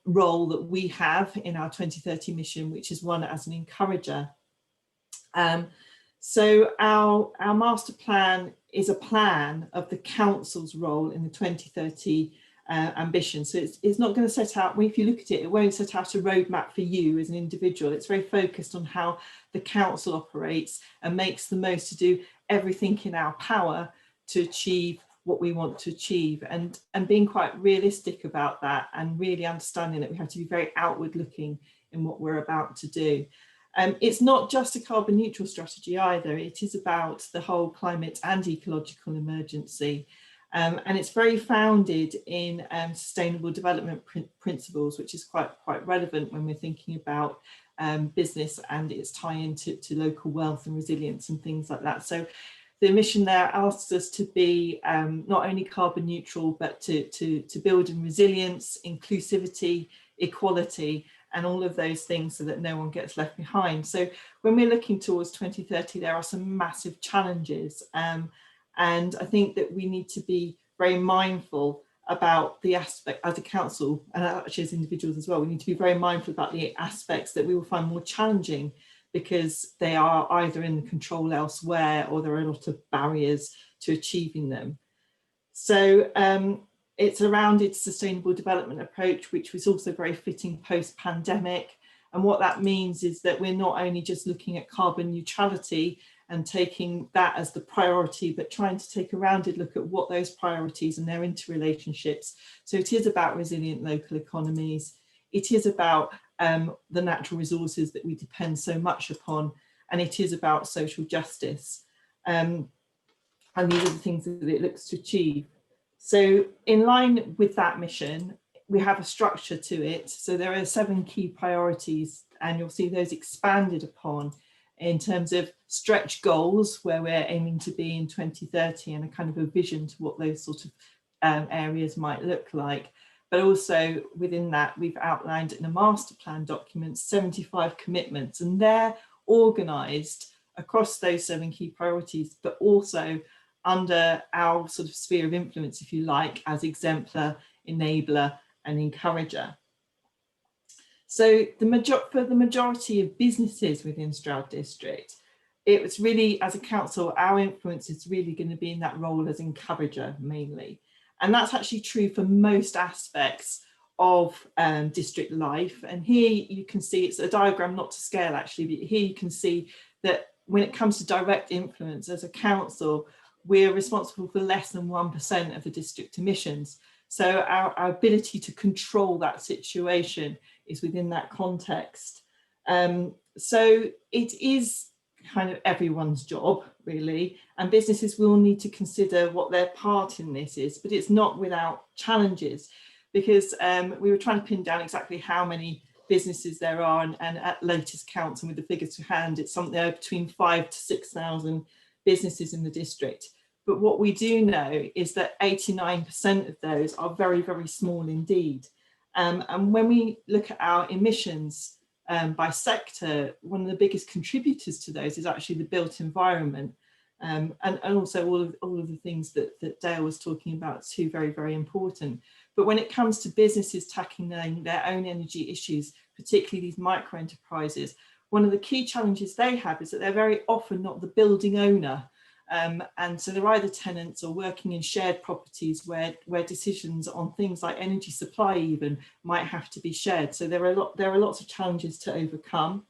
role that we have in our 2030 mission, which is one as an encourager. So our master plan is a plan of the council's role in the 2030 ambition. So it's not going to set out, well, if you look at it, it won't set out a roadmap for you as an individual. It's very focused on how the council operates and makes the most to do everything in our power to achieve what we want to achieve, and being quite realistic about that, and really understanding that we have to be very outward looking in what we're about to do. It's not just a carbon neutral strategy either. It is about the whole climate and ecological emergency. And it's very founded in sustainable development principles, which is quite relevant when we're thinking about business and its tie into local wealth and resilience and things like that. So the mission there asks us to be not only carbon neutral, but to build in resilience, inclusivity, equality, and all of those things so that no one gets left behind. So when we're looking towards 2030, there are some massive challenges. And I think that we need to be very mindful about the aspect as a council, and actually as individuals as well, we need to be very mindful about the aspects that we will find more challenging, because they are either in the control elsewhere or there are a lot of barriers to achieving them. So it's around its sustainable development approach, which was also very fitting post-pandemic. And what that means is that we're not only just looking at carbon neutrality and taking that as the priority, but trying to take a rounded look at what those priorities and their interrelationships. So it is about resilient local economies. It is about the natural resources that we depend so much upon, and it is about social justice. And these are the things that it looks to achieve. So in line with that mission, we have a structure to it. So there are 7 key priorities, and you'll see those expanded upon in terms of stretch goals, where we're aiming to be in 2030, and a kind of a vision to what those sort of areas might look like. But also within that, we've outlined in a master plan document 75 commitments, and they're organised across those 7 key priorities, but also under our sort of sphere of influence, if you like, as exemplar, enabler and encourager. So for the majority of businesses within Stroud District, it was really, as a council, our influence is really going to be in that role as encourager mainly. And that's actually true for most aspects of district life. And here you can see, it's a diagram not to scale actually, but here you can see that when it comes to direct influence as a council, we're responsible for less than 1% of the district emissions. So our ability to control that situation is within that context. So it is kind of everyone's job, really, and businesses will need to consider what their part in this is, but it's not without challenges, because we were trying to pin down exactly how many businesses there are, and at latest counts and with the figures to hand, it's something between 5,000 to 6,000 businesses in the district. But what we do know is that 89% of those are very, very small indeed. And when we look at our emissions by sector, one of the biggest contributors to those is actually the built environment, and also all of the things that Dale was talking about too, very, very important. But when it comes to businesses tackling their own energy issues, particularly these micro enterprises, one of the key challenges they have is that they're very often not the building owner. And so they're either tenants or working in shared properties where decisions on things like energy supply even might have to be shared. So there are lots of challenges to overcome,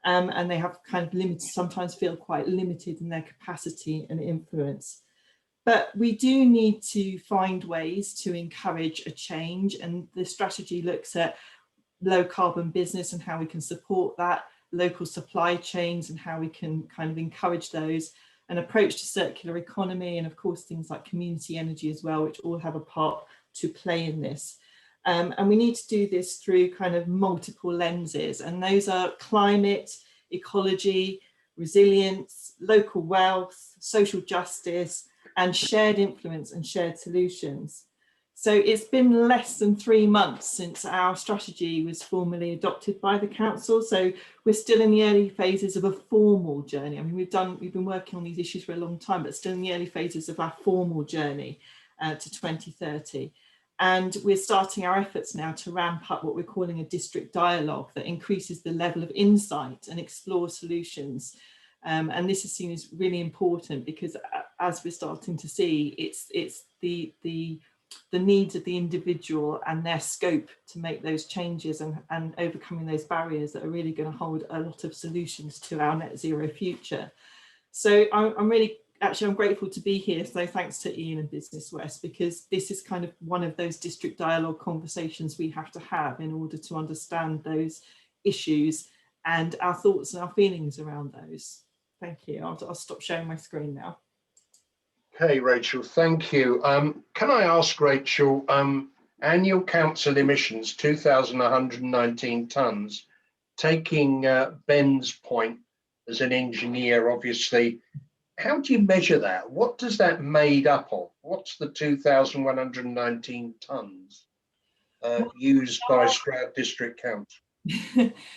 and they have kind of limited, sometimes feel quite limited in their capacity and influence. But we do need to find ways to encourage a change, and the strategy looks at low carbon business and how we can support that, local supply chains and how we can kind of encourage those, an approach to circular economy, and of course things like community energy as well, which all have a part to play in this. And we need to do this through kind of multiple lenses, and those are climate, ecology, resilience, local wealth, social justice, and shared influence and shared solutions. So it's been less than 3 months since our strategy was formally adopted by the council. So we're still in the early phases of a formal journey. I mean, we've been working on these issues for a long time, but still in the early phases of our formal journey to 2030. And we're starting our efforts now to ramp up what we're calling a district dialogue that increases the level of insight and explores solutions. And this is seen as really important because, as we're starting to see, it's the needs of the individual and their scope to make those changes and overcoming those barriers that are really going to hold a lot of solutions to our net zero future. So I'm grateful to be here. So thanks to Ian and Business West, because this is kind of one of those district dialogue conversations we have to have in order to understand those issues and our thoughts and our feelings around those. Thank you. I'll stop sharing my screen now. Okay, Rachel, thank you. Can I ask, Rachel, annual council emissions, 2,119 tonnes, taking Ben's point as an engineer, obviously, how do you measure that? What does that made up of? What's the 2,119 tonnes used by Stroud District Council?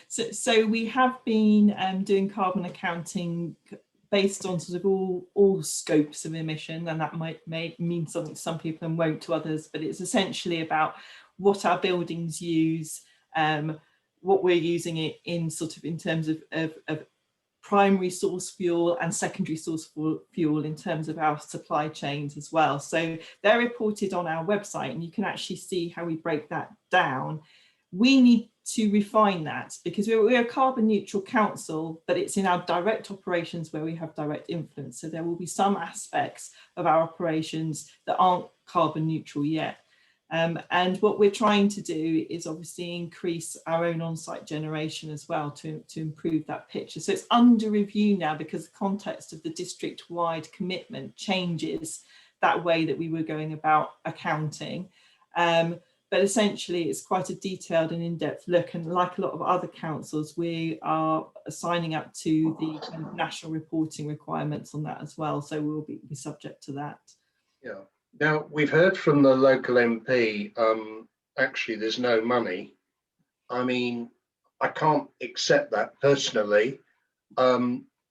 So we have been doing carbon accounting based on sort of all scopes of emission, and that may mean something to some people and won't to others, but it's essentially about what our buildings use, what we're using it in sort of in terms of primary source fuel and secondary source fuel in terms of our supply chains as well. So they're reported on our website and you can actually see how we break that down. We need to refine that because we're a carbon neutral council, but it's in our direct operations where we have direct influence. So there will be some aspects of our operations that aren't carbon neutral yet. And what we're trying to do is obviously increase our own on-site generation as well to improve that picture. So it's under review now because the context of the district-wide commitment changes that way that we were going about accounting. But essentially it's quite a detailed and in-depth look, and like a lot of other councils, we are signing up to the kind of national reporting requirements on that as well. So we'll be subject to that. Yeah. Now, we've heard from the local MP, actually, there's no money. I mean, I can't accept that personally.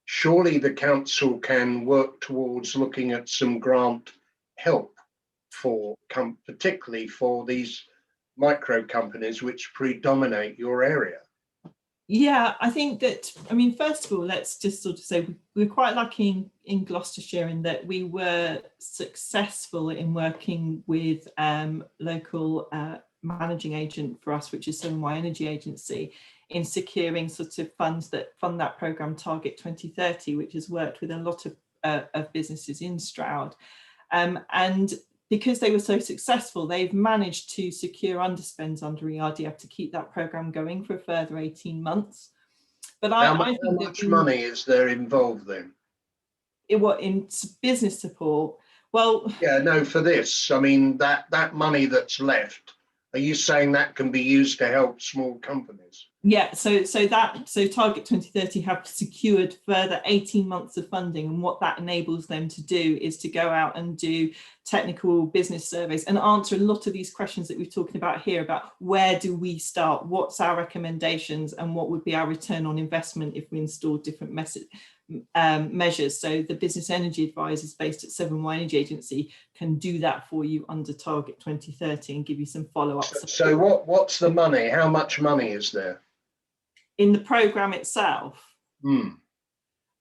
Surely the council can work towards looking at some grant help for, particularly for these micro companies which predominate your area. Yeah, I think that, I mean, first of all, let's just sort of say we're quite lucky in Gloucestershire in that we were successful in working with local managing agent for us, which is Simon Energy Agency, in securing sort of funds that fund that programme Target 2030, which has worked with a lot of businesses in Stroud. And because they were so successful, they've managed to secure underspends under ERDF to keep that programme going for a further 18 months. But how much money is there involved then? In business support? Well, yeah, no, for this, I mean, that money that's left, are you saying that can be used to help small companies? Yeah, so Target 2030 have secured further 18 months of funding, and what that enables them to do is to go out and do technical business surveys and answer a lot of these questions that we're talking about here about where do we start, what's our recommendations, and what would be our return on investment if we install different measures. So the business energy advisors based at 7Y Energy Agency can do that for you under Target 2030 and give you some follow-up. So what's the money? How much money is there in the programme itself?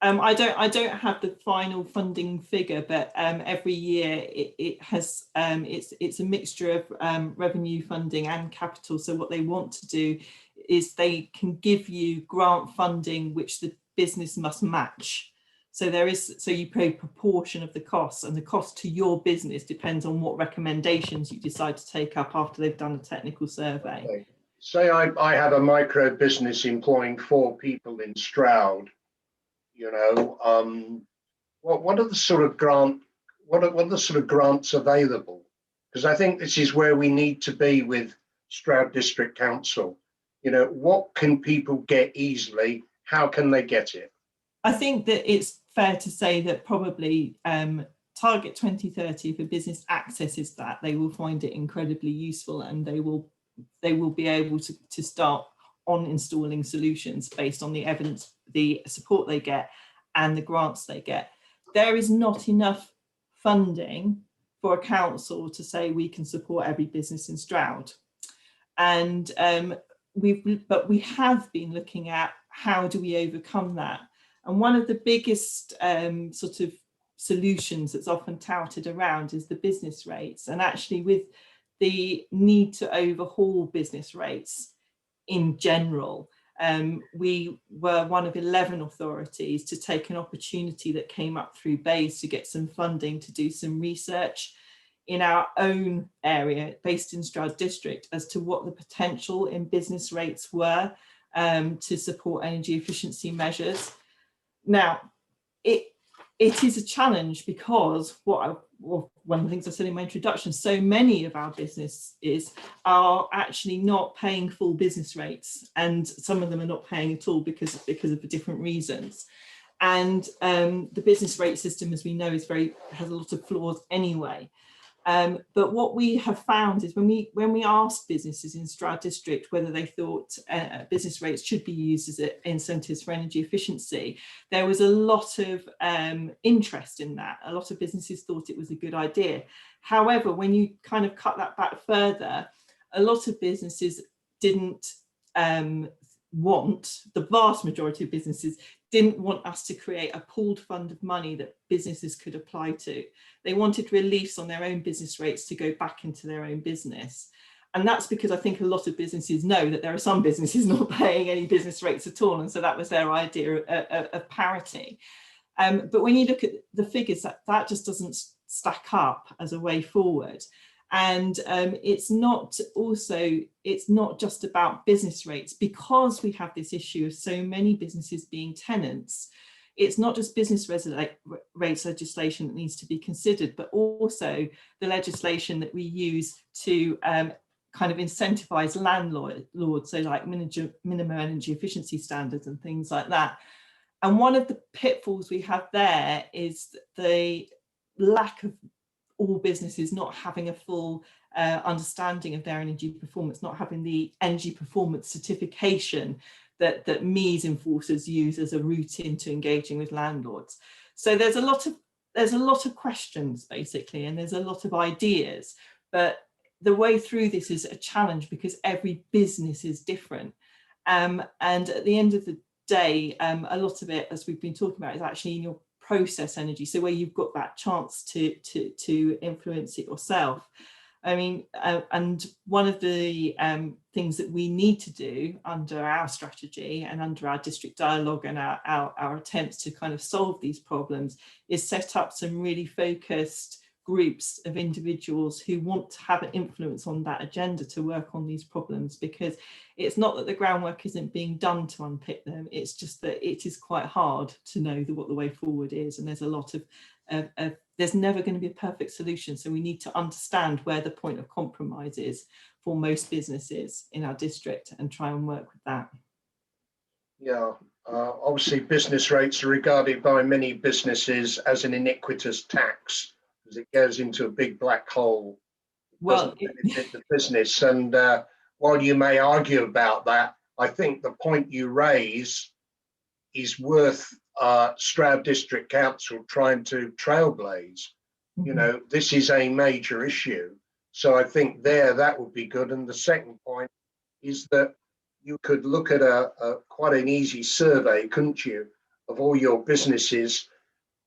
I don't have the final funding figure, but every year it has it's a mixture of revenue funding and capital. So what they want to do is they can give you grant funding which the business must match. So you pay a proportion of the costs, and the cost to your business depends on what recommendations you decide to take up after they've done a technical survey. Okay. Say I have a micro business employing 4 people in Stroud. You know, what are the sort of what are the sort of grants available? Because I think this is where we need to be with Stroud District Council. You know, what can people get easily? How can they get it? I think that it's fair to say that probably Target 2030, if a business accesses that, they will find it incredibly useful, and they will be able to start on installing solutions based on the evidence, the support they get, and the grants they get. There is not enough funding for a council to say we can support every business in Stroud. And but we have been looking at how do we overcome that. And one of the biggest sort of solutions that's often touted around is the business rates. And actually, with the need to overhaul business rates in general, we were one of 11 authorities to take an opportunity that came up through BEIS to get some funding to do some research in our own area based in Stroud District as to what the potential in business rates were to support energy efficiency measures. Now, it is a challenge because one of the things I said in my introduction, so many of our businesses are actually not paying full business rates, and some of them are not paying at all because of the different reasons. And the business rate system, as we know, has a lot of flaws anyway. But what we have found is when we asked businesses in Stroud District whether they thought business rates should be used as incentives for energy efficiency, there was a lot of interest in that. A lot of businesses thought it was a good idea. However, when you kind of cut that back further, a lot of businesses didn't the vast majority of businesses didn't want us to create a pooled fund of money that businesses could apply to. They wanted reliefs on their own business rates to go back into their own business. And that's because I think a lot of businesses know that there are some businesses not paying any business rates at all. And so that was their idea of parity. But when you look at the figures, that just doesn't stack up as a way forward. And it's not just about business rates, because we have this issue of so many businesses being tenants. It's not just business rates legislation that needs to be considered, but also the legislation that we use to kind of incentivize landlords, so like minimum energy efficiency standards and things like that. And one of the pitfalls we have there is the lack of all businesses not having a full understanding of their energy performance, not having the energy performance certification that MEES enforcers use as a route into engaging with landlords. So there's a lot of questions basically, and there's a lot of ideas, but the way through this is a challenge because every business is different. And at the end of the day, a lot of it, as we've been talking about, is actually in your process energy, so where you've got that chance to influence it yourself. I mean, and one of the things that we need to do under our strategy and under our district dialogue and our attempts to kind of solve these problems is set up some really focused groups of individuals who want to have an influence on that agenda to work on these problems, because it's not that the groundwork isn't being done to unpick them, it's just that it is quite hard to know what the way forward is, and there's a lot of there's never going to be a perfect solution, so we need to understand where the point of compromise is for most businesses in our district and try and work with that. Yeah, obviously business rates are regarded by many businesses as an iniquitous tax, because it goes into a big black hole. Well, it doesn't benefit the business. And while you may argue about that, I think the point you raise is worth Stroud District Council trying to trailblaze. Mm-hmm. You know, this is a major issue. So I think that would be good. And the second point is that you could look at quite an easy survey, couldn't you, of all your businesses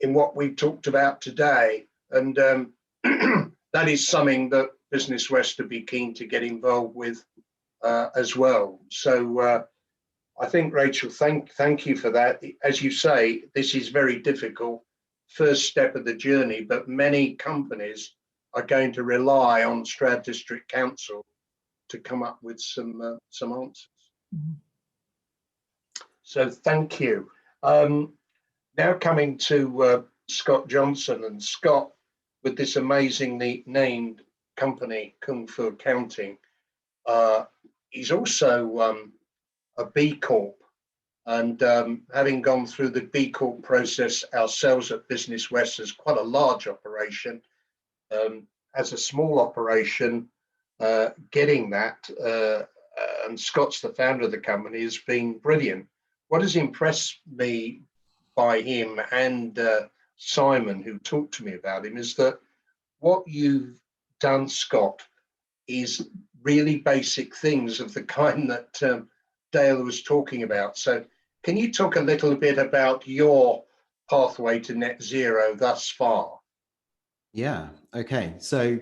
in what we talked about today. And that is something that Business West would be keen to get involved with as well. So I think, Rachel, thank you for that. As you say, this is very difficult, first step of the journey, but many companies are going to rely on Stroud District Council to come up with some answers. Mm-hmm. So thank you. Now coming to Scott Johnson, and Scott, with this amazingly named company, Kung Fu Accounting, he's also a B Corp, And having gone through the B Corp process ourselves at Business West as quite a large operation, as a small operation, getting that, and Scott's the founder of the company, has been brilliant. What has impressed me by him and Simon, who talked to me about him, is that what you've done, Scott, is really basic things of the kind that Dale was talking about. So can you talk a little bit about your pathway to net zero thus far? Yeah, okay. So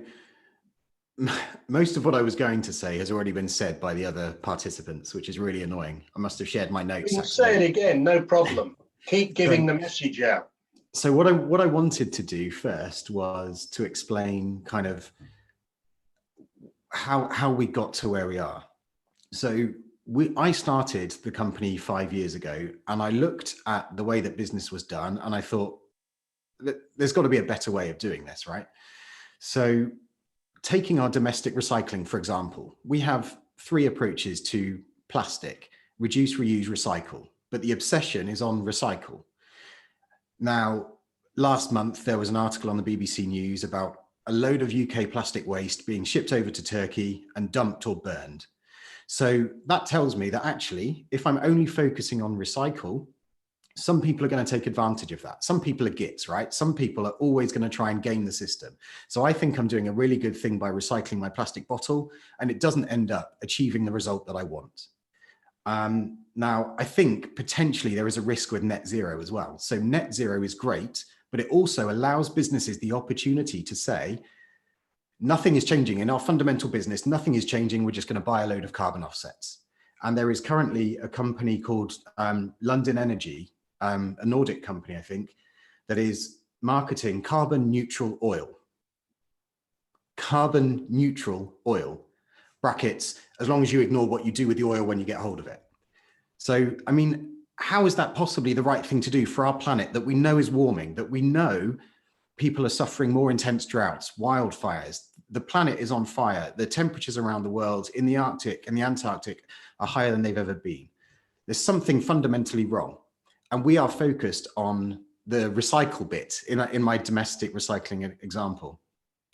most of what I was going to say has already been said by the other participants, which is really annoying. I must have shared my notes. We'll say it again, no problem. Keep giving the message out. So what I wanted to do first was to explain kind of how we got to where we are. So I started the company 5 years ago, and I looked at the way that business was done, and I thought that there's got to be a better way of doing this, right? So taking our domestic recycling, for example, we have 3 approaches to plastic: reduce, reuse, recycle, but the obsession is on recycle. Now, last month, there was an article on the BBC News about a load of UK plastic waste being shipped over to Turkey and dumped or burned. So that tells me that actually, if I'm only focusing on recycle, some people are going to take advantage of that. Some people are gits, right? Some people are always going to try and game the system. So I think I'm doing a really good thing by recycling my plastic bottle, and it doesn't end up achieving the result that I want. Now, I think potentially there is a risk with net zero as well. So net zero is great, but it also allows businesses the opportunity to say, nothing is changing in our fundamental business. Nothing is changing. We're just going to buy a load of carbon offsets. And there is currently a company called London Energy, a Nordic company, I think, that is marketing carbon neutral oil. Carbon neutral oil, brackets, as long as you ignore what you do with the oil when you get hold of it. So, I mean, how is that possibly the right thing to do for our planet that we know is warming, that we know people are suffering more intense droughts, wildfires, the planet is on fire, the temperatures around the world in the Arctic and the Antarctic are higher than they've ever been. There's something fundamentally wrong. And we are focused on the recycle bit in my domestic recycling example.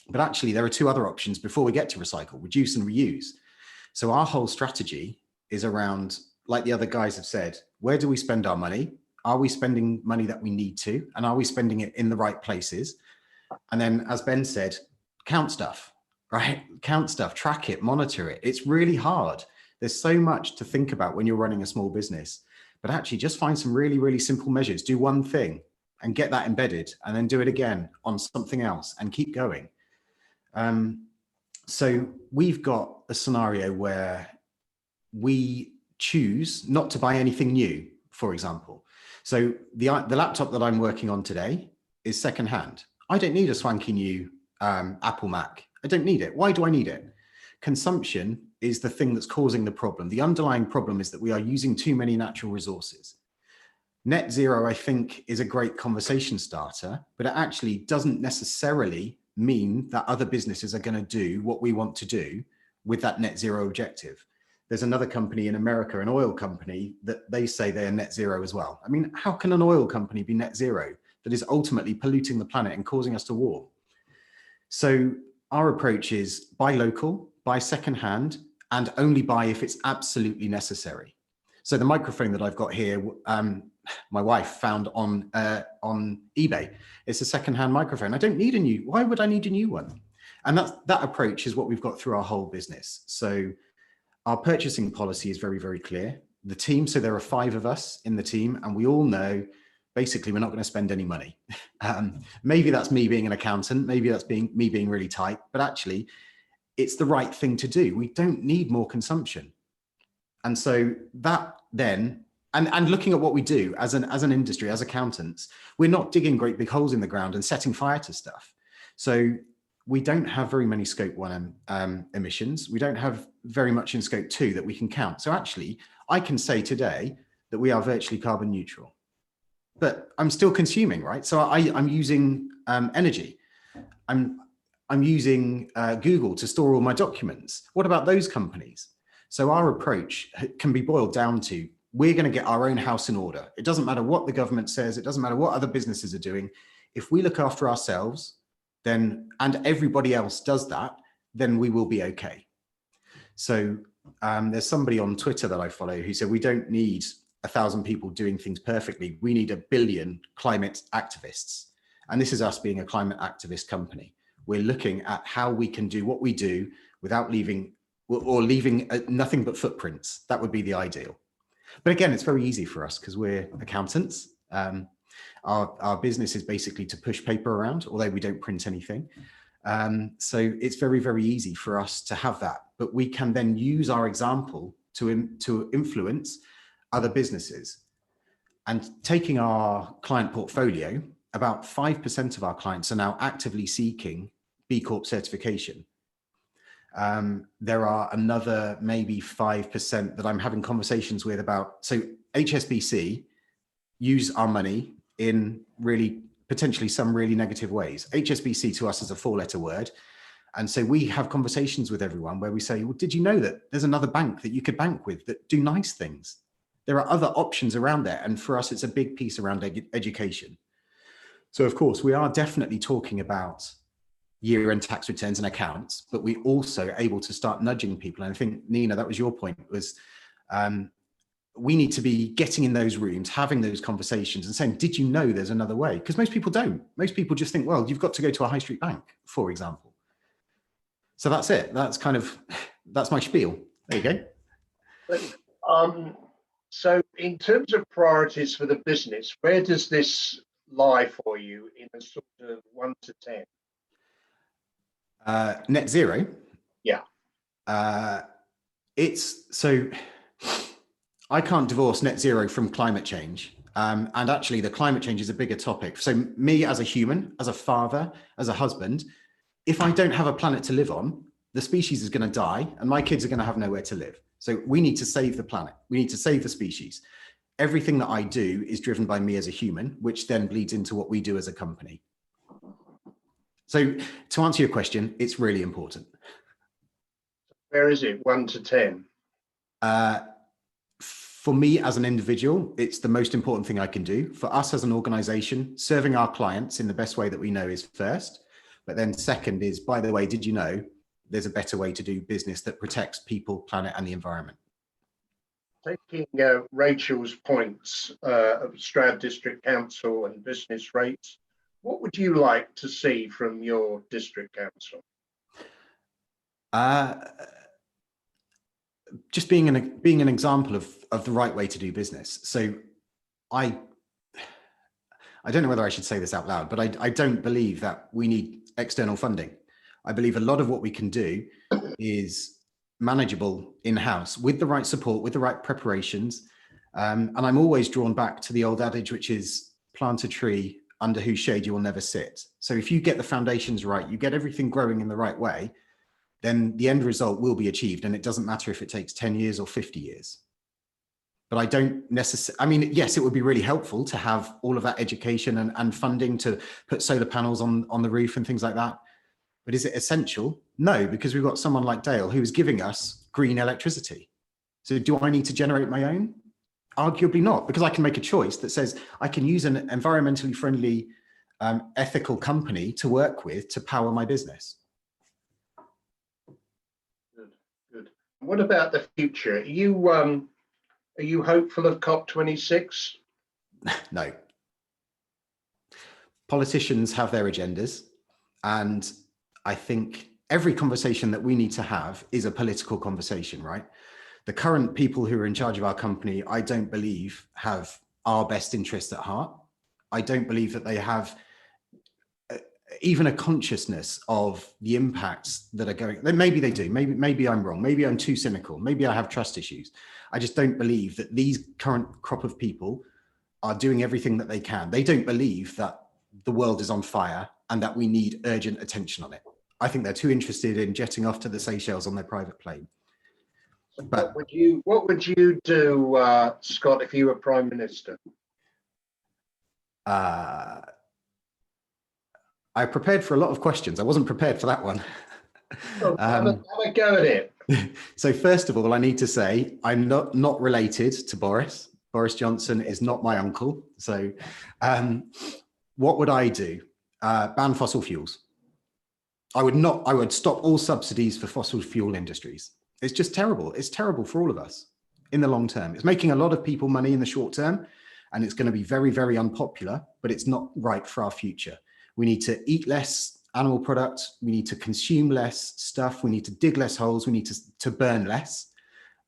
But actually, there are 2 other options before we get to recycle: reduce and reuse. So our whole strategy is around, like the other guys have said, where do we spend our money? Are we spending money that we need to? And are we spending it in the right places? And then, as Ben said, count stuff, right? Count stuff, track it, monitor it. It's really hard. There's so much to think about when you're running a small business, but actually just find some really, really simple measures. Do one thing and get that embedded, and then do it again on something else and keep going. So we've got a scenario where we choose not to buy anything new, for example. So the laptop that I'm working on today is secondhand. I don't need a swanky new Apple Mac. I don't need it. Why do I need it? Consumption is the thing that's causing the problem. The underlying problem is that we are using too many natural resources. Net zero, I think, is a great conversation starter, but it actually doesn't necessarily mean that other businesses are going to do what we want to do with that net zero objective. There's another company in America, an oil company, that they say they're net zero as well. I mean, how can an oil company be net zero that is ultimately polluting the planet and causing us to war? So our approach is buy local, buy secondhand, and only buy if it's absolutely necessary. So the microphone that I've got here, my wife found on eBay. It's a secondhand microphone. I don't need a new. Why would I need a new one? And that approach is what we've got through our whole business. So our purchasing policy is very, very clear. The team, so there are 5 of us in the team, and we all know basically we're not going to spend any money. Maybe that's me being an accountant. Maybe that's me being really tight. But actually, it's the right thing to do. We don't need more consumption. And so that then, and looking at what we do as an industry, as accountants, we're not digging great big holes in the ground and setting fire to stuff. So we don't have very many scope 1 emissions. We don't have very much in scope 2 that we can count. So actually, I can say today that we are virtually carbon neutral, but I'm still consuming, right? So I'm using energy. I'm using Google to store all my documents. What about those companies? So our approach can be boiled down to we're going to get our own house in order. It doesn't matter what the government says. It doesn't matter what other businesses are doing. If we look after ourselves, then, and everybody else does that, then we will be okay. So there's somebody on Twitter that I follow who said, we don't need 1,000 people doing things perfectly. We need 1 billion climate activists. And this is us being a climate activist company. We're looking at how we can do what we do without leaving nothing but footprints. That would be the ideal. But again, it's very easy for us because we're accountants. Our business is basically to push paper around, although we don't print anything. So it's very, very easy for us to have that. But we can then use our example to influence other businesses. And taking our client portfolio, about 5% of our clients are now actively seeking B Corp certification. There are another maybe 5% that I'm having conversations with about. So HSBC use our money in really potentially some really negative ways. HSBC to us is a 4-letter word. And so we have conversations with everyone where we say, well, did you know that there's another bank that you could bank with that do nice things? There are other options around there. And for us, it's a big piece around education. So of course, we are definitely talking about year-end tax returns and accounts, but we also are able to start nudging people. And I think, Nina, that was your point, was we need to be getting in those rooms, having those conversations and saying, did you know there's another way? Because most people don't. Most people just think, well, you've got to go to a high street bank, for example. So that's it. That's my spiel. There you go. So in terms of priorities for the business, where does this lie for you in a sort of 1 to 10? Net zero? Yeah. So I can't divorce net zero from climate change. And actually the climate change is a bigger topic. So me as a human, as a father, as a husband, if I don't have a planet to live on, the species is going to die and my kids are going to have nowhere to live. So we need to save the planet. We need to save the species. Everything that I do is driven by me as a human, which then bleeds into what we do as a company. So to answer your question, it's really important. Where is it, 1 to 10? For me as an individual, it's the most important thing I can do. For us as an organization, serving our clients in the best way that we know is first. But then second is, by the way, did you know there's a better way to do business that protects people, planet, and the environment? Taking Rachel's points of Stroud District Council and business rates, what would you like to see from your district council? Just being an example of the right way to do business. So I don't know whether I should say this out loud, but I don't believe that we need external funding. I believe a lot of what we can do is manageable in-house with the right support, with the right preparations. And I'm always drawn back to the old adage, which is plant a tree under whose shade you will never sit. So if you get the foundations right, you get everything growing in the right way, then the end result will be achieved. And it doesn't matter if it takes 10 years or 50 years. But I don't necessarily, I mean, yes, it would be really helpful to have all of that education and funding to put solar panels on the roof and things like that. But is it essential? No, because we've got someone like Dale who is giving us green electricity. So do I need to generate my own? Arguably not, because I can make a choice that says I can use an environmentally friendly, ethical company to work with to power my business. Good. What about the future? Are you hopeful of COP26? No. Politicians have their agendas, and I think every conversation that we need to have is a political conversation, right? The current people who are in charge of our company, I don't believe have our best interests at heart. I don't believe that they have even a consciousness of the impacts that are going. Maybe they do. Maybe I'm wrong. Maybe I'm too cynical. Maybe I have trust issues. I just don't believe that these current crop of people are doing everything that they can. They don't believe that the world is on fire and that we need urgent attention on it. I think they're too interested in jetting off to the Seychelles on their private plane. But what would you do, Scott, if you were Prime Minister? I prepared for a lot of questions. I wasn't prepared for that one. Well, have a go at it. So first of all, I need to say I'm not related to Boris. Boris Johnson is not my uncle. So what would I do? Ban fossil fuels. I would stop all subsidies for fossil fuel industries. It's just terrible. It's terrible for all of us in the long term. It's making a lot of people money in the short term, and it's going to be very, very unpopular, but it's not right for our future. We need to eat less animal products. We need to consume less stuff. We need to dig less holes. We need to burn less.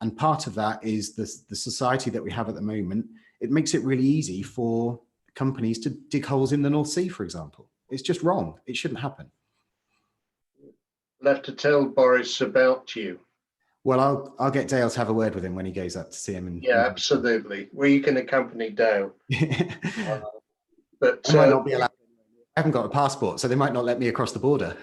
And part of that is the society that we have at the moment. It makes it really easy for companies to dig holes in the North Sea, for example. It's just wrong. It shouldn't happen. I'll have to tell Boris about you. Well, I'll get Dale to have a word with him when he goes up to see him. Yeah, absolutely. We can accompany Dale. But I might not be allowed. I haven't got a passport, so they might not let me across the border.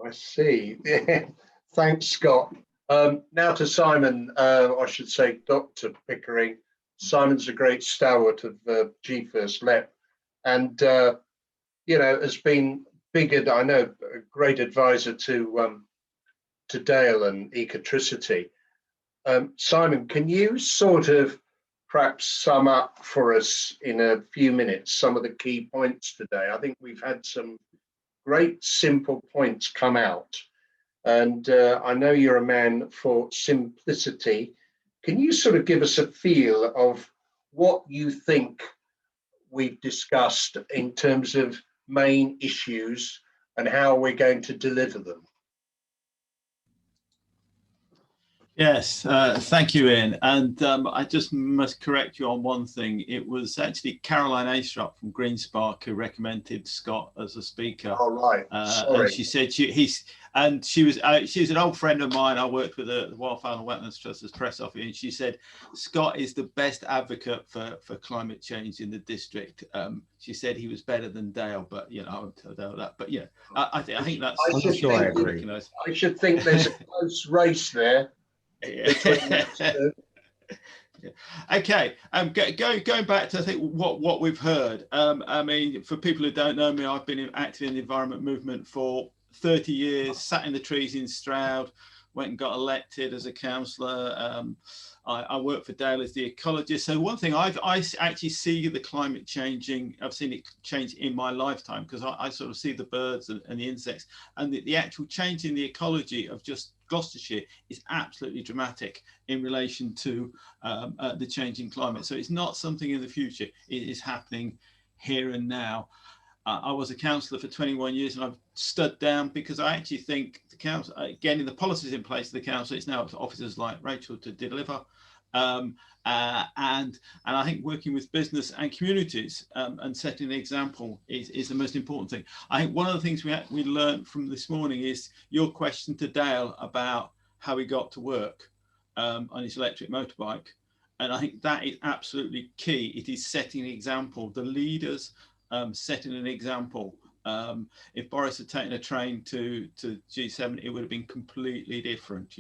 I see. Yeah. Thanks, Scott. Now to Simon, I should say Dr. Pickering. Simon's a great stalwart of G First LEP, and has been I know, a great advisor to Dale and Ecotricity. Simon, can you sort of perhaps sum up for us in a few minutes some of the key points today? I think we've had some great simple points come out, and I know you're a man for simplicity. Can you sort of give us a feel of what you think we've discussed in terms of main issues and how we're going to deliver them? Yes, thank you, Ian. And I just must correct you on one thing. It was actually Caroline Astrup from Green Spark who recommended Scott as a speaker. All right. Sorry. And she said she was an old friend of mine. I worked with the Wildfowl and Wetlands Trust as press officer, and she said Scott is the best advocate for climate change in the district. She said he was better than Dale, but I won't tell Dale that. But I think that's. I'm sure I agree. I should think there's a close race there. Yeah. Okay, going back to I think what we've heard. I mean, for people who don't know me, I've been active in the environment movement for 30 years. Sat in the trees in Stroud, went and got elected as a councillor. I work for Dale as the ecologist. So one thing I actually see the climate changing. I've seen it change in my lifetime because I sort of see the birds and the insects, and the actual change in the ecology of just Gloucestershire is absolutely dramatic in relation to the changing climate. So it's not something in the future. It is happening here and now. I was a councillor for 21 years and I've stood down because I actually think the council, getting the policies in place of the council, it's now up to officers like Rachel to deliver. And I think working with business and communities and setting the example is the most important thing. I think one of the things we learned from this morning is your question to Dale about how he got to work on his electric motorbike. And I think that is absolutely key. It is setting an example. The leaders setting an example. If Boris had taken a train to G7, it would have been completely different,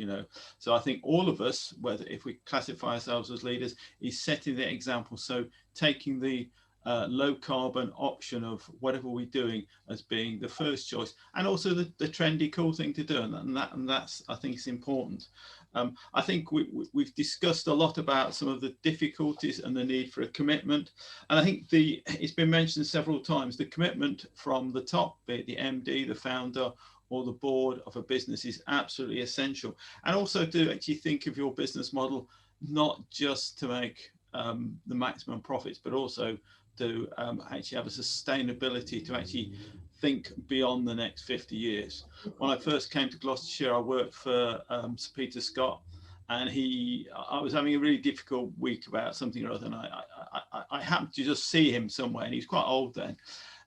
So I think all of us, whether if we classify ourselves as leaders, is setting the example. So taking the low carbon option of whatever we're doing as being the first choice, and also the trendy, cool thing to do, and that's I think is important. I think we've discussed a lot about some of the difficulties and the need for a commitment. And I think it's been mentioned several times, the commitment from the top, be it the MD, the founder, or the board of a business is absolutely essential. And also to actually think of your business model, not just to make the maximum profits, but also to actually have a sustainability to actually think beyond the next 50 years. When I first came to Gloucestershire, I worked for Sir Peter Scott, and I was having a really difficult week about something or other, and I happened to just see him somewhere, and he was quite old then.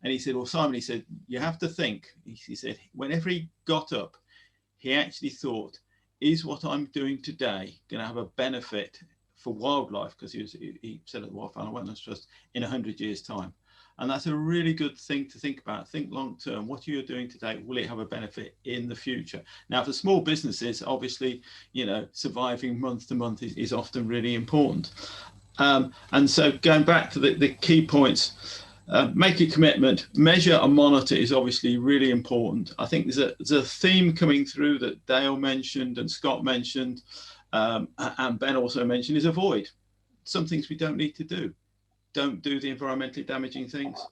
And he said, well, Simon, he said, you have to think, he said, whenever he got up, he actually thought, is what I'm doing today going to have a benefit for wildlife? Because he said at the Wildfowl and Wetlands Trust in 100 years' time. And that's a really good thing to think about. Think long term. What you're doing today, will it have a benefit in the future? Now, for small businesses, obviously, surviving month to month is often really important. And so going back to the key points, make a commitment, measure and monitor is obviously really important. I think there's a theme coming through that Dale mentioned and Scott mentioned, and Ben also mentioned, is avoid. some things we don't need to do. Don't do the environmentally damaging things.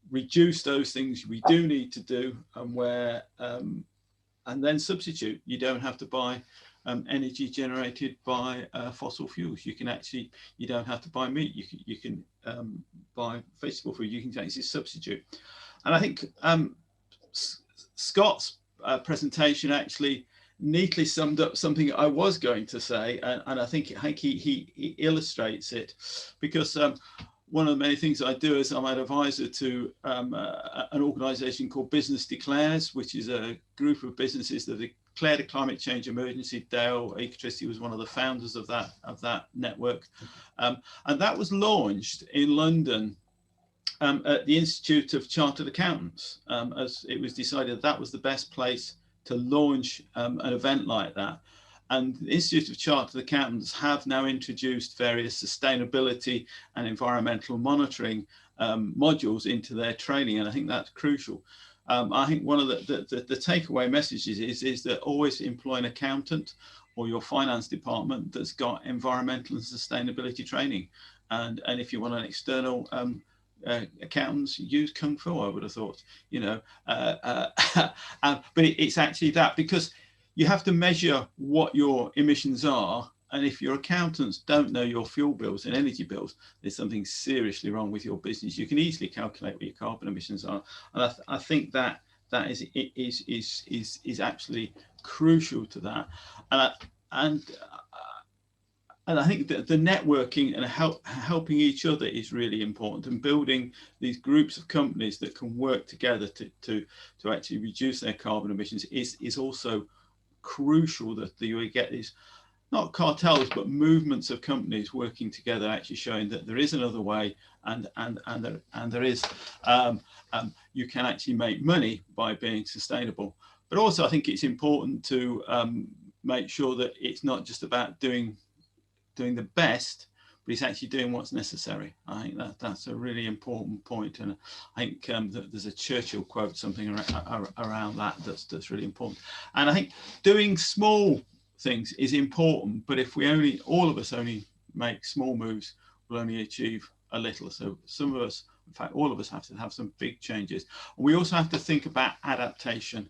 Reduce those things we do need to do, and where and then substitute. You don't have to buy energy generated by fossil fuels. You can actually, you don't have to buy meat. You can buy vegetable food. You can actually substitute. And I think Scott's presentation actually neatly summed up something I was going to say, and I think he illustrates it, because one of the many things I do is I'm an advisor to an organisation called Business Declares, which is a group of businesses that declared a climate change emergency. Dale Ecotricity was one of the founders of that network, and that was launched in London at the Institute of Chartered Accountants, as it was decided that was the best place to launch an event like that. And the Institute of Chartered Accountants have now introduced various sustainability and environmental monitoring modules into their training, and I think that's crucial. I think one of the takeaway messages is that always employ an accountant or your finance department that's got environmental and sustainability training. And if you want an external accountants, use Kung Fu, I would have thought, you know, but it's actually that, because you have to measure what your emissions are, and if your accountants don't know your fuel bills and energy bills, there's something seriously wrong with your business. You can easily calculate what your carbon emissions are, and I think that is actually crucial to that, and I think that the networking and helping each other is really important, and building these groups of companies that can work together to actually reduce their carbon emissions is also crucial, that you get these, not cartels, but movements of companies working together, actually showing that there is another way, and there is, you can actually make money by being sustainable. But also I think it's important to make sure that it's not just about doing the best, but it's actually doing what's necessary. I think that's a really important point, and I think that there's a Churchill quote, something around that's really important. And I think doing small things is important, but if we all of us only make small moves, we'll only achieve a little. So some of us, in fact all of us, have to have some big changes. We also have to think about adaptation.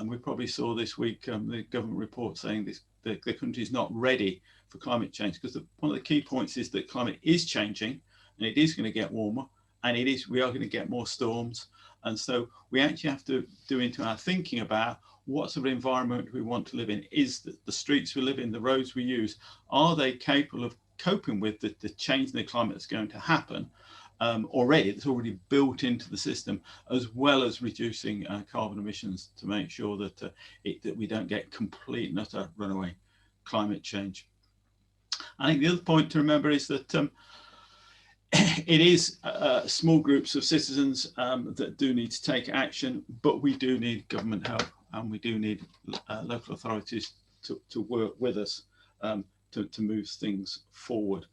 We probably saw this week the government report saying the country is not ready for climate change, because one of the key points is that climate is changing, and it is going to get warmer, and we are going to get more storms. And so we actually have to do into our thinking about what sort of environment we want to live in. Is the streets we live in, the roads we use, are they capable of coping with the change in the climate that's going to happen already, that's already built into the system, as well as reducing carbon emissions, to make sure that that we don't get complete and utter runaway climate change. I think the other point to remember is that it is small groups of citizens that do need to take action, but we do need government help, and we do need local authorities to work with us to move things forward.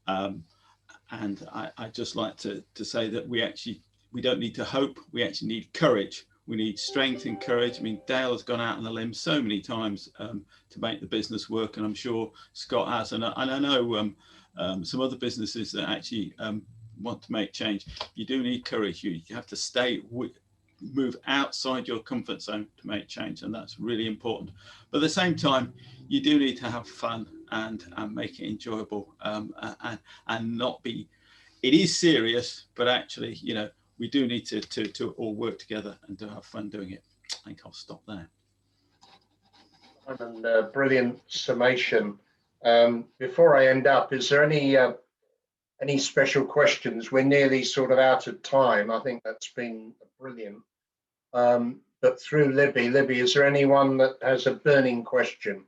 And I'd just like to say that we don't need to hope, we actually need courage. We need strength and courage. I mean, Dale has gone out on the limb so many times to make the business work, and I'm sure Scott has. And I know some other businesses that actually want to make change. You do need courage. You have to move outside your comfort zone to make change, and that's really important. But at the same time, you do need to have fun and make it enjoyable, and not be. It is serious, but actually, you know, we do need to all work together and to have fun doing it. I think I'll stop there. And brilliant summation. Before I end up, is there any special questions? We're nearly sort of out of time. I think that's been brilliant. But through Libby, is there anyone that has a burning question?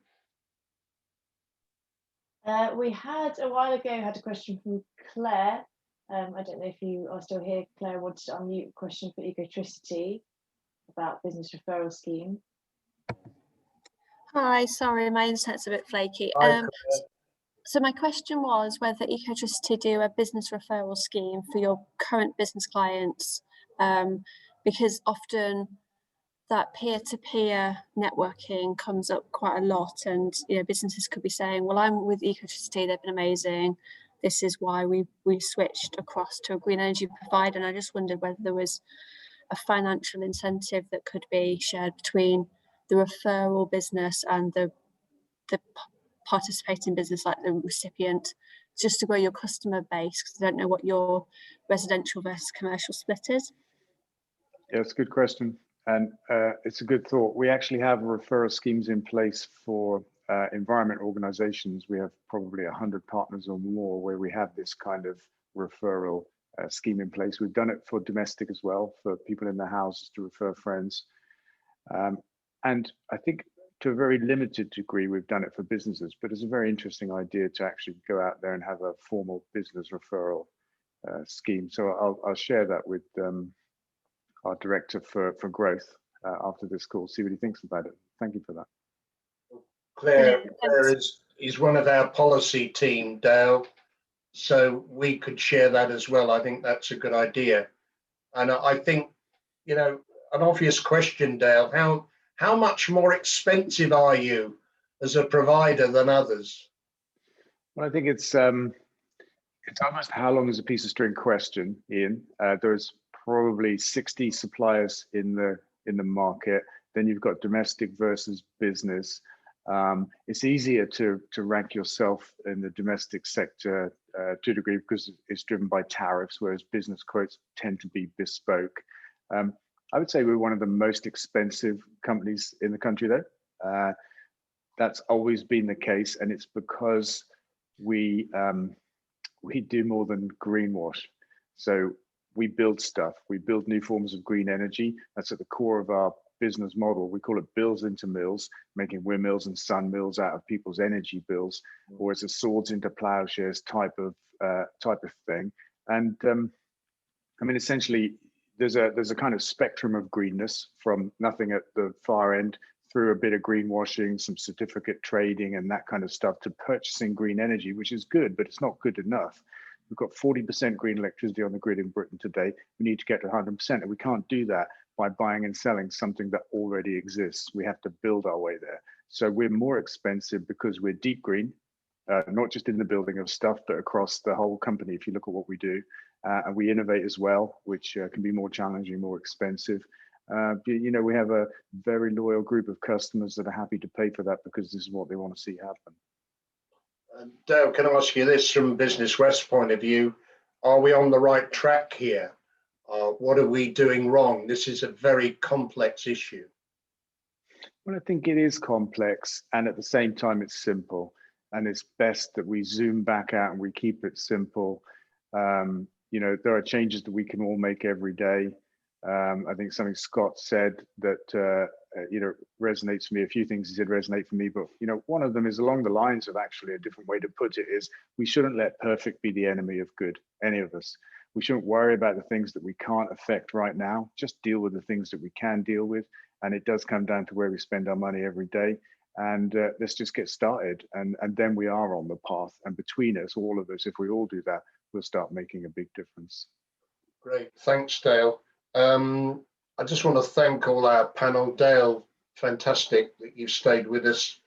We had a while ago had a question from Claire. I don't know if you are still here. Claire wanted to unmute a question for Ecotricity about business referral scheme. Hi, sorry, my internet's a bit flaky. So my question was whether Ecotricity do a business referral scheme for your current business clients, because often that peer-to-peer networking comes up quite a lot, and you know, businesses could be saying, well, I'm with Ecotricity, they've been amazing, this is why we switched across to a green energy provider. And I just wondered whether there was a financial incentive that could be shared between the referral business and the participating business, like the recipient, just to grow your customer base, because I don't know what your residential versus commercial split is. Yeah, it's a good question. And it's a good thought. We actually have referral schemes in place for environment organizations. We have probably 100 partners or more where we have this kind of referral scheme in place. We've done it for domestic as well, for people in their houses to refer friends. And I think to a very limited degree, we've done it for businesses, but it's a very interesting idea to actually go out there and have a formal business referral scheme. So I'll share that with our director for growth after this call, see what he thinks about it. Thank you for that. Claire is one of our policy team, Dale, so we could share that as well. I think that's a good idea. And I think, you know, an obvious question, Dale, how much more expensive are you as a provider than others? Well, I think it's almost how long is a piece of string question, Ian. There's probably 60 suppliers in the market. Then you've got domestic versus business. It's easier to rank yourself in the domestic sector to a degree because it's driven by tariffs, whereas business quotes tend to be bespoke. I would say we're one of the most expensive companies in the country, though. That's always been the case, and it's because we do more than greenwash. So we build stuff. We build new forms of green energy. That's at the core of our business model. We call it bills into mills, making windmills and sun mills out of people's energy bills, or it's a swords into plowshares type of thing. And I mean, essentially, there's a kind of spectrum of greenness from nothing at the far end through a bit of greenwashing, some certificate trading and that kind of stuff, to purchasing green energy, which is good, but it's not good enough. We've got 40% green electricity on the grid in Britain today. We need to get to 100%, and we can't do that by buying and selling something that already exists. We have to build our way there. So we're more expensive because we're deep green, not just in the building of stuff, but across the whole company, if you look at what we do. And we innovate as well, which can be more challenging, more expensive. But, you know, we have a very loyal group of customers that are happy to pay for that because this is what they want to see happen. Dale, can I ask you this from Business West's point of view? Are we on the right track here? What are we doing wrong? This is a very complex issue. Well, I think it is complex, and at the same time, it's simple. And it's best that we zoom back out and we keep it simple. You know, there are changes that we can all make every day. I think something Scott said that, you know, resonates for me. A few things he said resonate for me, but, you know, one of them is along the lines of, actually a different way to put it is, we shouldn't let perfect be the enemy of good, any of us. We shouldn't worry about the things that we can't affect right now, just deal with the things that we can deal with. And it does come down to where we spend our money every day. And let's just get started. And then we are on the path. And between us, all of us, if we all do that, we'll start making a big difference. Great, thanks, Dale. I just want to thank all our panel. Dale, fantastic that you've stayed with us.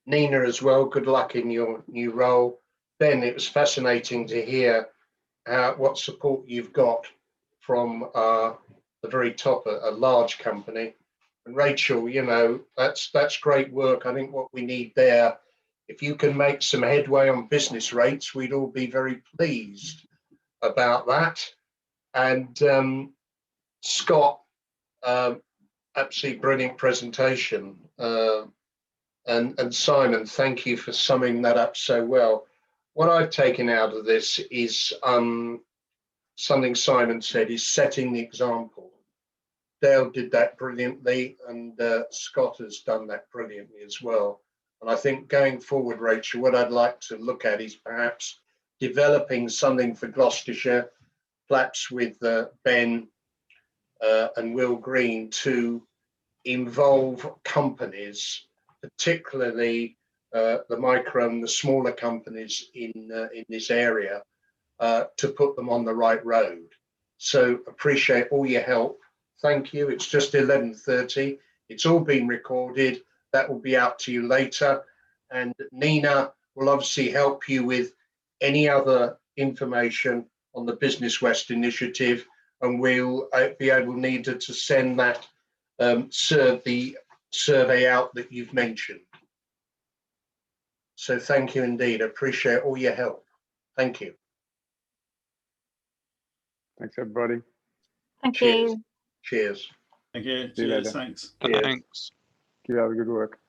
Nina as well, good luck in your new role. Ben, it was fascinating to hear what support you've got from the very top, a large company. And Rachel, you know, that's great work. I think what we need there, if you can make some headway on business rates, we'd all be very pleased about that. And Scott, absolutely brilliant presentation. And Simon, thank you for summing that up so well. What I've taken out of this is something Simon said, is setting the example. Dale did that brilliantly, and Scott has done that brilliantly as well. And I think going forward, Rachel, what I'd like to look at is perhaps developing something for Gloucestershire, perhaps with Ben and Will Green, to involve companies, particularly the micro and the smaller companies in this area, to put them on the right road. So appreciate all your help. Thank you. It's just 11:30. It's all been recorded. That will be out to you later. And Nina will obviously help you with any other information on the Business West initiative, and we'll be able needed to send that the survey out that you've mentioned. So thank you indeed. I appreciate all your help. Thank you. Thanks, everybody. Thank Cheers. you. Cheers. Thank you. See you Cheers. later. Thanks. Cheers. Thanks. Keep up the good work.